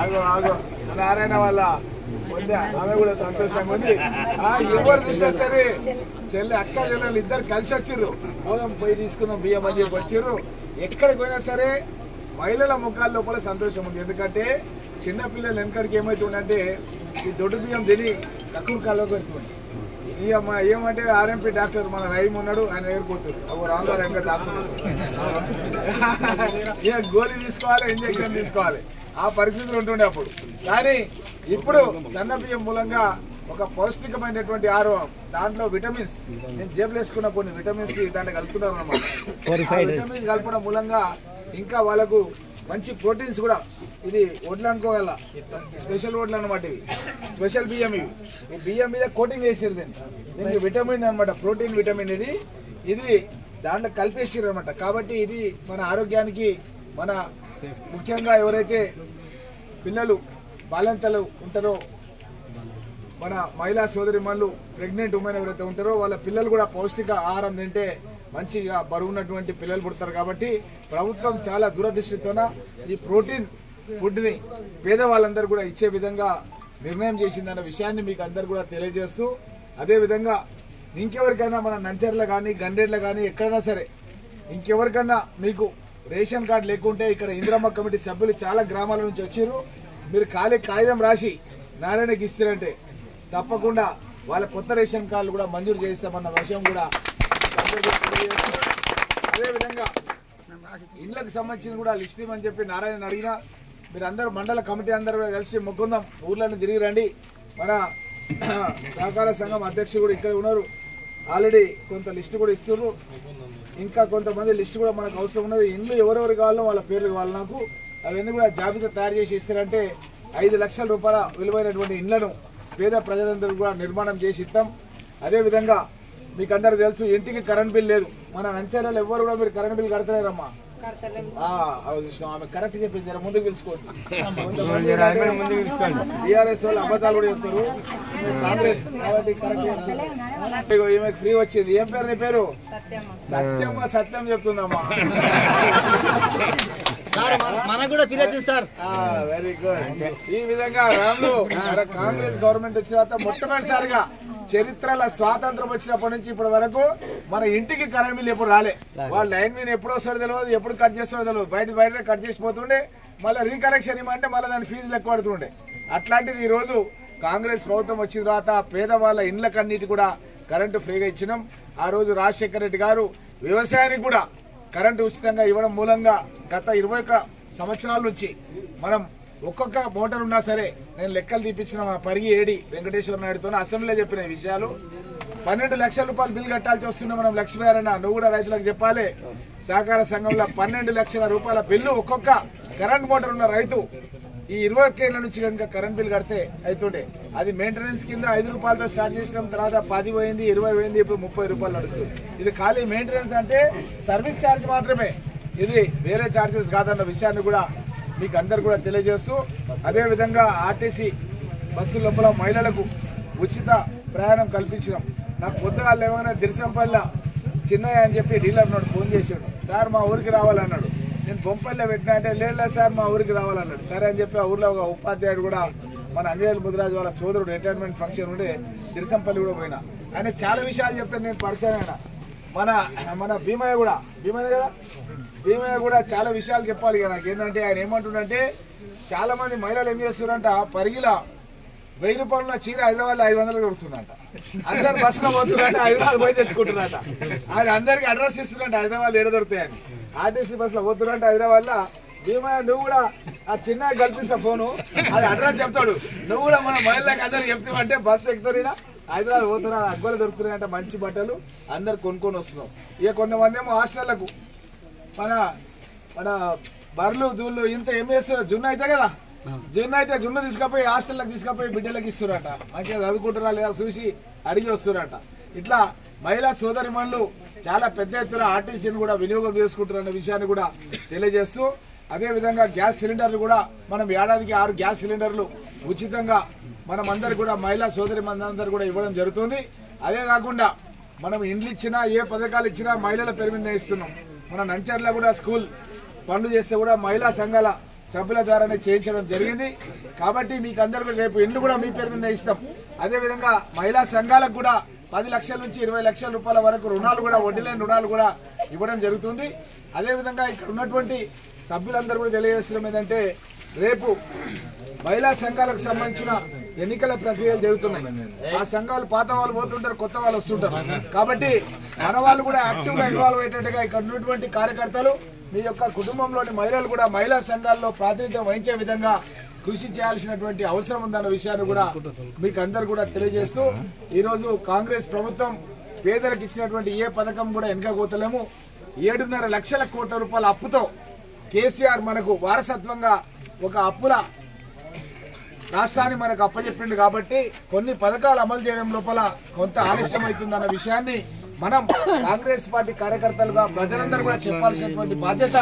ఆగో నారాయణ వాళ్ళ ఆమె కూడా సంతోషంగా ఉంది. ఎవరు చూసినా సరే అక్క చెల్లెలు ఇద్దరు కలిసి వచ్చిర్రు, పోయి తీసుకుందాం బియ్యం అని చెప్పి వచ్చిర్రు. ఎక్కడికి పోయినా సరే మహిళల ముఖాల లోపల సంతోషం ఉంది. ఎందుకంటే చిన్నపిల్లలు వెనకడికి ఏమవుతుందంటే ఈ దొడ్డు బియ్యం తిని కక్కుడు కాల్లో పెడుతుంది. ఏమంటే ఆర్ఎంపీ డాక్టర్ మన రైమ్ ఉన్నాడు, ఆయన ఎగిరిపోతుంది. అవి రాంగారు వెనక తాకుతున్నాడు, గోళీ తీసుకోవాలి, ఇంజక్షన్ తీసుకోవాలి, ఆ పరిస్థితులు ఉంటుండే అప్పుడు. కానీ ఇప్పుడు సన్న బియ్యం మూలంగా ఒక పౌష్టికమైనటువంటి ఆహారం, దాంట్లో విటమిన్స్ నేను జేబులు వేసుకున్న కొన్ని విటమిన్స్ దాంట్లో కలుపుతున్నారు అన్నమాట. విటమిన్స్ కలపడం మూలంగా ఇంకా వాళ్ళకు మంచి ప్రోటీన్స్ కూడా. ఇది వడ్లు అనుకోగల స్పెషల్ వడ్లు అనమాట, ఇవి స్పెషల్ బియ్యం. ఈ బియ్యం మీద కోటింగ్ చేసేది దీనికి విటమిన్ అనమాట, ప్రోటీన్ విటమిన్. ఇది దాంట్లో కలిపేసారు అనమాట. కాబట్టి ఇది మన ఆరోగ్యానికి, మన ముఖ్యంగా ఎవరైతే పిల్లలు బాలింతలు ఉంటారో, మన మహిళా సోదరిమణులు, ప్రెగ్నెంట్ ఉమెన్ ఎవరైతే ఉంటారో వాళ్ళ పిల్లలు కూడా పౌష్టిక ఆహారం తింటే మంచిగా బరువున్నటువంటి పిల్లలు పుడతారు. కాబట్టి ప్రభుత్వం చాలా దూరదృష్టితోన ఈ ప్రోటీన్ ఫుడ్ని పేదవాళ్ళందరూ కూడా ఇచ్చే విధంగా నిర్ణయం చేసిందన్న విషయాన్ని మీకు అందరు కూడా తెలియజేస్తూ, అదేవిధంగా ఇంకెవరికైనా మన నంచర్ల కానీ గండేడ్ల కానీ ఎక్కడైనా సరే ఇంకెవరికైనా మీకు రేషన్ కార్డు లేకుంటే ఇక్కడ ఇందిరమ్మ కమిటీ సభ్యులు చాలా గ్రామాల నుంచి వచ్చారు. మీరు కాగితం రాసి నారాయణకి ఇస్తారంటే తప్పకుండా వాళ్ళ కొత్త రేషన్ కార్డులు కూడా మంజూరు చేస్తామన్న విషయం కూడా అదేవిధంగా ఇళ్లకు సంబంధించిన కూడా లిస్ట్ ఇవ్వమని చెప్పి నారాయణ అడిగినా మీరు అందరూ మండల కమిటీ అందరూ కూడా కలిసి మొక్కుందాం, ఊర్లను తిరిగి రండి. మన సహకార సంఘం అధ్యక్షుడు కూడా ఇక్కడ ఉన్నారు, ఆల్రెడీ కొంత లిస్టు కూడా ఇస్తున్నారు. ఇంకా కొంతమంది లిస్టు కూడా మనకు అవసరం ఉన్నది. ఇండ్లు ఎవరెవరు కావాలో వాళ్ళ పేర్లు కావాలి నాకు, అవన్నీ కూడా జాబితా తయారు చేసి ఇస్తారంటే 5 లక్షల రూపాయల విలువైనటువంటి ఇండ్లను పేద ప్రజలందరూ కూడా నిర్మాణం చేసి ఇస్తాం. అదేవిధంగా మీకు అందరూ తెలుసు ఇంటికి కరెంట్ బిల్ లేదు. మన నంచాలలో ఎవరు కూడా మీరు కరెంట్ బిల్ కడతలేరమ్మా. ఆమె కరెక్ట్ చెప్పింది, జర ముందుకు పిలుచుకోండి. టీఆర్ఎస్ వాళ్ళు అబద్ధాలు కూడా చెప్తారు, కాంగ్రెస్ కాబట్టి కరెక్ట్ చెప్తారు. ఈమెకు ఫ్రీ వచ్చింది. ఏం పేరు నీ పేరు? సత్యమ్మ. సత్యం చెప్తుందమ్మా. Very good. ఈ విధంగా రాములు కాంగ్రెస్ గవర్నమెంట్ వచ్చిన తర్వాత మొట్టమొదటిసారిగా చరిత్రలో స్వాతంత్రం వచ్చినప్పటి నుంచి ఇప్పటి వరకు మన ఇంటికి కరెంట్ బిల్ ఎప్పుడు రాలే. వాళ్ళు లైన్ మీద ఎప్పుడు వస్తాడో తెలియదు, ఎప్పుడు కట్ చేస్తాడో తెలియదు. బయట కట్ చేసిపోతుండే, మళ్ళీ రీకనెక్షన్ ఇవ్వమంటే మళ్ళీ దాని ఫీజులు ఎక్కువ పడుతుండే. అట్లాంటిది ఈ రోజు కాంగ్రెస్ ప్రభుత్వం వచ్చిన తర్వాత పేదవాళ్ళ ఇండ్లకన్నిటి కూడా కరెంటు ఫ్రీగా ఇచ్చినాం. ఆ రోజు రాజశేఖర రెడ్డి గారు వ్యవసాయానికి కూడా కరెంటు ఉచితంగా ఇవ్వడం మూలంగా గత 21 సంవత్సరాల నుంచి మనం ఒక్కొక్క మోటార్ ఉన్నా సరే, నేను లెక్కలు తీపించిన మా పరిగి ఏడి వెంకటేశ్వర నాయుడుతో అసెంబ్లీలో చెప్పిన విషయాలు. 12 లక్షల రూపాయలు బిల్ కట్టాల్సి వస్తుంది. మనం లక్ష్మీనారాయణ నువ్వు కూడా రైతులకు చెప్పాలి. సహకార సంఘంలో 12 లక్షల రూపాయల బిల్లు ఒక్కొక్క కరెంట్ మోటార్ ఉన్న రైతు ఈ 21 ఏళ్ల నుంచి కనుక కరెంట్ బిల్ కడితే అవుతుండే. అది మెయింటెనెన్స్ కింద 5 రూపాయలతో స్టార్ట్ చేసిన తర్వాత 10 పోయింది, 20 పోయింది, ఇప్పుడు 30 రూపాయలు నడుస్తుంది. ఇది ఖాళీ మెయింటెనెన్స్ అంటే సర్వీస్ ఛార్జ్ మాత్రమే, ఇది వేరే ఛార్జెస్ కాదన్న విషయాన్ని కూడా మీకు అందరు కూడా తెలియజేస్తూ, అదేవిధంగా ఆర్టీసీ బస్సు లోపల మహిళలకు ఉచిత ప్రయాణం కల్పించినాం. నాకు పొద్దుగా లేవగానే దిరిసంపల్లి చిన్నయ్య అని చెప్పి డీలర్ నోడు ఫోన్ చేసాడు. సార్ మా ఊరికి రావాలన్నాడు. నేను బొంపల్లిలో పెట్టినా అంటే లేదు సార్ మా ఊరికి రావాలన్నాడు. సరే అని చెప్పి ఆ ఊర్లో ఒక ఉపాధ్యాయుడు కూడా మన అంజనేయులు ముదిరాజు వాళ్ళ సోదరుడు రిటైర్మెంట్ ఫంక్షన్ ఉండే దిరిసంపల్లి కూడా పోయినా. ఆయన చాలా విషయాలు చెప్తాను, నేను పరిచయం అయినా. మన భీమయ్య కూడా కదా, భీమయ్య కూడా చాలా విషయాలు చెప్పాలి. ఇక నాకు ఏంటంటే ఆయన ఏమంటుండంటే చాలా మంది మహిళలు ఏం చేస్తున్నారంట, పరిగిలా 1000 రూపాయల చీర హైదరాబాద్ 500 దొరుకుతుందంట. అందరు బస్సులో పోతున్నారంట, హైదరాబాద్ పోయి తెచ్చుకుంటున్నారట. ఆయన అందరికి అడ్రస్ ఇస్తున్నట్టు హైదరాబాద్ ఏడ దొరుకుతాయని. ఆర్టీసీ బస్సులో పోతున్నారంట హైదరాబాద్ లో. భీమయ్య నువ్వు కూడా ఆ చిన్న కల్పిస్తా ఫోను, అది అడ్రస్ చెప్తాడు. నువ్వు కూడా మన మహిళలకు అందరికి చెప్తావంటే బస్సు ఎక్కుతారు, హైదరాబాద్ పోతున్నారు, అగ్గులు దొరుకుతున్నాయంట మంచి బట్టలు, అందరు కొనుక్కొని వస్తున్నాం. ఇక కొంతమంది ఏమో హాస్టళ్లకు మన బర్రెలు దూళ్ళు ఇంత ఏం చేస్తున్నారు, జున్ను అయితే కదా, జున్ను తీసుకపోయి హాస్టల్లకు తీసుకపోయి బిడ్డలకు ఇస్తున్నారట. మంచిగా చదువుకుంటున్నా లేదా చూసి అడిగి వస్తున్నారట. ఇట్లా మహిళా సోదరిమణులు చాలా పెద్ద ఎత్తున ఆర్టీసీని కూడా వినియోగం చేసుకుంటున్న విషయాన్ని కూడా తెలియజేస్తూ, అదేవిధంగా గ్యాస్ సిలిండర్లు కూడా మనం ఏడాదికి 6 గ్యాస్ సిలిండర్లు ఉచితంగా మనం అందరు కూడా మహిళా సోదరిమణులందరూ కూడా ఇవ్వడం జరుగుతుంది. అదే కాకుండా మనం ఇండ్లు ఇచ్చినా ఏ పథకాలు ఇచ్చినా మహిళల పేరు మీద ఇస్తున్నాం. మన నంచర్లో కూడా స్కూల్ పనులు చేస్తే కూడా మహిళా సంఘాల సభ్యుల ద్వారానే చేయించడం జరిగింది. కాబట్టి మీకు అందరూ కూడా రేపు ఇండ్లు కూడా మీ పేరు మీద ఇస్తాం. అదేవిధంగా మహిళా సంఘాలకు కూడా 10 లక్షల నుంచి 20 లక్షల రూపాయల వరకు రుణాలు కూడా, వడ్డీ లేని రుణాలు కూడా ఇవ్వడం జరుగుతుంది. అదేవిధంగా ఇక్కడ ఉన్నటువంటి సభ్యులందరూ కూడా తెలియజేస్తున్నాం ఏంటంటే రేపు మహిళా సంఘాలకు సంబంధించిన ఎన్నికల ప్రక్రియలు జరుగుతున్నాయి. ఆ సంఘాలు పాత వాళ్ళు పోతుంటారు, కొత్త వాళ్ళు వస్తుంటారు. కాబట్టి మన వాళ్ళు కూడా యాక్టివ్ గా ఇన్వాల్వ్ అయ్యేటట్టుగా ఇక్కడ ఉన్నటువంటి కార్యకర్తలు, మీ యొక్క కుటుంబంలోని మహిళలు కూడా మహిళా సంఘాల్లో ప్రాతినిధ్యం వహించే విధంగా కృషి చేయాల్సినటువంటి అవసరం ఉందన్న విషయాన్ని కూడా మీకు అందరు కూడా తెలియజేస్తూ, ఈరోజు కాంగ్రెస్ ప్రభుత్వం పేదలకు ఇచ్చినటువంటి ఏ పథకం కూడా వెనకపోతలేము. 7.5 లక్షల కోట్ల రూపాయల అప్పుతో కేసీఆర్ మనకు వారసత్వంగా ఒక అప్పుల రాష్ట్రాన్ని మనకు అప్పచెప్పిండు. కాబట్టి కొన్ని పథకాలు అమలు చేయడం లోపల కొంత ఆలస్యం అవుతుందన్న విషయాన్ని మనం కాంగ్రెస్ పార్టీ కార్యకర్తలుగా ప్రజలందరూ కూడా చెప్పాల్సినటువంటి బాధ్యత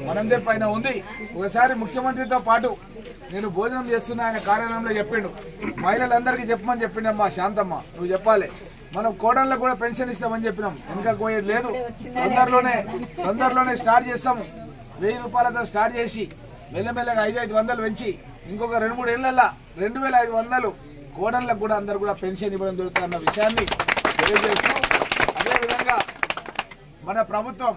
మనందరి పైన ఉంది. ఒకసారి ముఖ్యమంత్రితో పాటు నేను భోజనం చేస్తున్నా ఆయన కార్యాలయంలో చెప్పిండు, మహిళలందరికీ చెప్పమని చెప్పిండమ్మా శాంతమ్మ, నువ్వు చెప్పాలి, మనం కోడళ్ళకు కూడా పెన్షన్ ఇస్తామని చెప్పినాం, వెనుక పోయేది లేదు, తొందరలోనే స్టార్ట్ చేస్తాము. 1000 రూపాయలతో స్టార్ట్ చేసి మెల్లమెల్లగా 500 పెంచి ఇంకొక 2-3 ఏళ్లలో 2500 కోడళ్ళకు కూడా అందరు కూడా పెన్షన్ ఇవ్వడం జరుగుతున్న విషయాన్ని తెలియజేస్తూ, అదేవిధంగా మన ప్రభుత్వం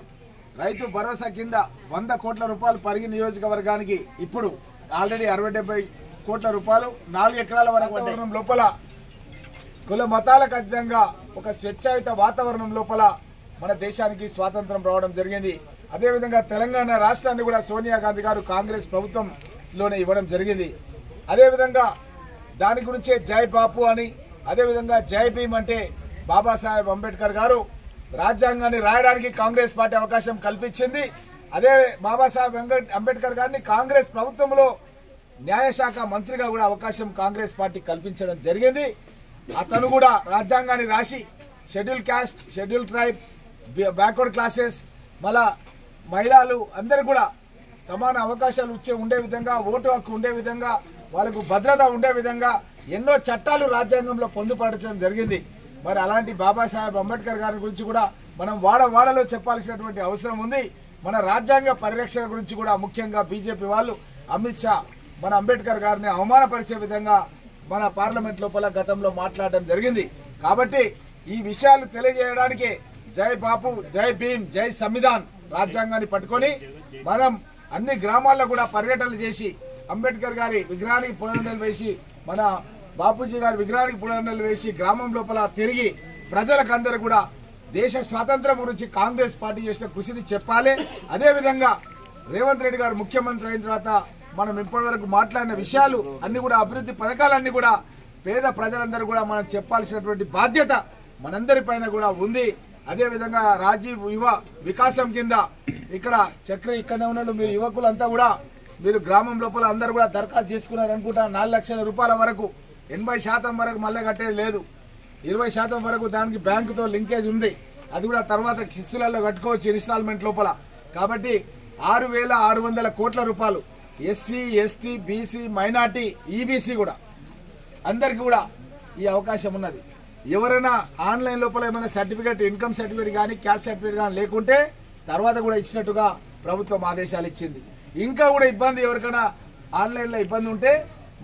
రైతు భరోసా కింద 100 కోట్ల రూపాయలు పరిగి నియోజకవర్గానికి ఇప్పుడు ఆల్రెడీ 60-70 కోట్ల రూపాయలు 4 ఎకరాల వరకు లోపల కుల మతాలకు అతీతంగా ఒక స్వేచ్ఛాయుత వాతావరణం లోపల మన దేశానికి స్వాతంత్రం రావడం జరిగింది. అదేవిధంగా తెలంగాణ రాష్ట్రాన్ని కూడా సోనియా గాంధీ గారు కాంగ్రెస్ ప్రభుత్వంలోనే ఇవ్వడం జరిగింది. అదేవిధంగా దాని గురించే జై బాపు అని, అదేవిధంగా జై భీమ్ అంటే బాబాసాహెబ్ అంబేద్కర్ గారు రాజ్యాంగాన్ని రాయడానికి కాంగ్రెస్ పార్టీ అవకాశం కల్పించింది. అదే బాబాసాహెబ్ అంబేద్కర్ గారిని కాంగ్రెస్ ప్రభుత్వంలో న్యాయశాఖ మంత్రిగా కూడా అవకాశం కాంగ్రెస్ పార్టీ కల్పించడం జరిగింది. అతను కూడా రాజ్యాంగాన్ని రాసి schedule caste, schedule tribe, backward classes, మళ్ళా మహిళలు అందరూ కూడా సమాన అవకాశాలు ఉండే విధంగా, ఓటు హక్కు ఉండే విధంగా, వాళ్ళకు భద్రత ఉండే విధంగా ఎన్నో చట్టాలు రాజ్యాంగంలో పొందుపరచడం జరిగింది. మరి అలాంటి బాబాసాహెబ్ అంబేద్కర్ గారి గురించి కూడా మనం వాడవాడలో చెప్పాల్సినటువంటి అవసరం ఉంది. మన రాజ్యాంగ పరిరక్షణ గురించి కూడా ముఖ్యంగా బీజేపీ వాళ్ళు అమిత్ షా మన అంబేద్కర్ గారిని అవమానపరిచే విధంగా మన పార్లమెంట్ లోపల గతంలో మాట్లాడడం జరిగింది. కాబట్టి ఈ విషయాలు తెలియజేయడానికి జై బాపు, జై భీమ్, జై సంవిధాన్ రాజ్యాంగాన్ని పట్టుకొని మనం అన్ని గ్రామాల్లో కూడా పర్యటనలు చేసి అంబేద్కర్ గారి విగ్రహానికి పునర్నలు వేసి, మన బాపూజీ గారి విగ్రహానికి పునర్నలు వేసి గ్రామం లోపల తిరిగి ప్రజలకందరూ కూడా దేశ స్వాతంత్రం గురించి కాంగ్రెస్ పార్టీ చేసిన కృషిని చెప్పాలి. అదేవిధంగా రేవంత్ రెడ్డి గారు ముఖ్యమంత్రి అయిన తర్వాత మనం ఇప్పటివరకు మాట్లాడిన విషయాలు అన్ని కూడా, అభివృద్ధి పథకాలన్నీ కూడా పేద ప్రజలందరూ కూడా మనం చెప్పాల్సినటువంటి బాధ్యత మనందరి పైన కూడా ఉంది. అదేవిధంగా రాజీవ్ యువ వికాసం కింద ఇక్కడ చక్రి ఇక్కడనే ఉన్నాడు, మీరు యువకులంతా కూడా మీరు గ్రామం లోపల అందరూ కూడా దరఖాస్తు చేసుకున్నారనుకుంటా. 4 లక్షల రూపాయల వరకు 80% వరకు మళ్ళీ కట్టేది లేదు, 20% వరకు దానికి బ్యాంకుతో లింకేజ్ ఉంది. అది కూడా తర్వాత కిస్తులలో కట్టుకోవచ్చు ఇన్స్టాల్మెంట్ లోపల. కాబట్టి 6,600 కోట్ల రూపాయలు SC, ST, BC, minority, EBC కూడా అందరికీ కూడా ఈ అవకాశం ఉన్నది. ఎవరైనా ఆన్లైన్ లోపల ఏమైనా సర్టిఫికేట్, ఇన్కమ్ సర్టిఫికేట్ కానీ క్యాస్ట్ సర్టిఫికేట్ కానీ లేకుంటే తర్వాత కూడా ఇచ్చినట్టుగా ప్రభుత్వం ఆదేశాలు ఇచ్చింది. ఇంకా కూడా ఇబ్బంది, ఎవరికైనా ఆన్లైన్లో ఇబ్బంది ఉంటే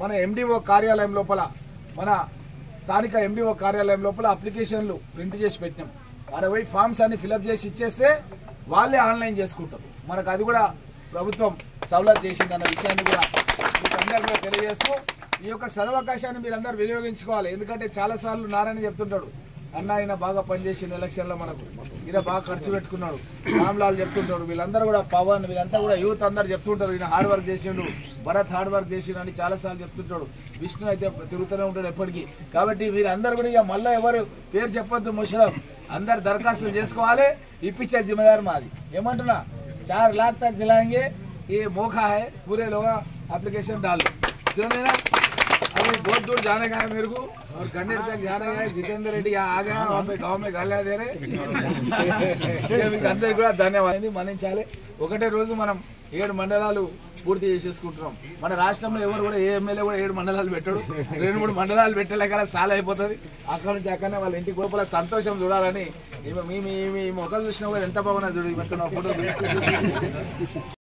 మన ఎండిఓ కార్యాలయం లోపల, మన స్థానిక ఎండిఓ కార్యాలయం లోపల అప్లికేషన్లు ప్రింట్ చేసి పెట్టినాం. 60 ఫామ్స్ అన్ని ఫిలప్ చేసి ఇచ్చేస్తే వాళ్ళే ఆన్లైన్ చేసుకుంటారు. మనకు అది కూడా ప్రభుత్వం సవలత్ చేసిందన్న విషయాన్ని కూడా మీకు అందరికీ తెలియజేస్తూ, ఈ యొక్క సదవకాశాన్ని మీరందరూ వినియోగించుకోవాలి. ఎందుకంటే చాలాసార్లు నారాయణ చెప్తుంటాడు, అన్న ఆయన బాగా పనిచేసిన ఎలక్షన్లో మనకు ఈయన బాగా ఖర్చు పెట్టుకున్నాడు, రామ్లాల్ చెప్తుంటాడు, వీళ్ళందరూ కూడా పవన్, వీళ్ళంతా కూడా యూత్ అందరూ చెప్తుంటారు ఈయన హార్డ్ వర్క్ చేసిండు, భరత్ హార్డ్ వర్క్ చేసిండు అని చాలాసార్లు చెప్తుంటాడు. విష్ణు అయితే తిరుగుతూనే ఉంటాడు ఎప్పటికీ. కాబట్టి వీరందరూ కూడా ఇక మళ్ళీ ఎవరు పేరు చెప్పొద్దు, ముషరఫ్ అందరు దరఖాస్తులు చేసుకోవాలి, ఇప్పించే జిమ్మేదారు మాది. ఏమంటున్నా 4 लाख तक दिलाएंगे, ये मौका है, पूरे लोग एप्लीकेशन डाल लो। सुनिए ना, अभी बहुत दूर जाने का है मेरे को, और गन्नेर तक जाने का है। जितेंद्र रेड्डी यहाँ आ गया, वहाँ पे गाँव में गालियाँ दे रहे। అందరికీ కూడా ధన్యవాదాలు మన్నించాలి. ఒకటే రోజు మనం 7 మండలాలు పూర్తి చేసేసుకుంటున్నాం. మన రాష్ట్రంలో ఎవరు కూడా ఏ ఎమ్మెల్యే కూడా 7 మండలాలు పెట్టాడు. 2-3 మండలాలు పెట్టలేక చాలా అయిపోతుంది. అక్కడ నుంచి అక్కడనే వాళ్ళ ఇంటికి లోపల సంతోషం చూడాలని మీ మొక్కలు చూసినా కూడా ఎంత బాగున్నా చూడు, ఫోటో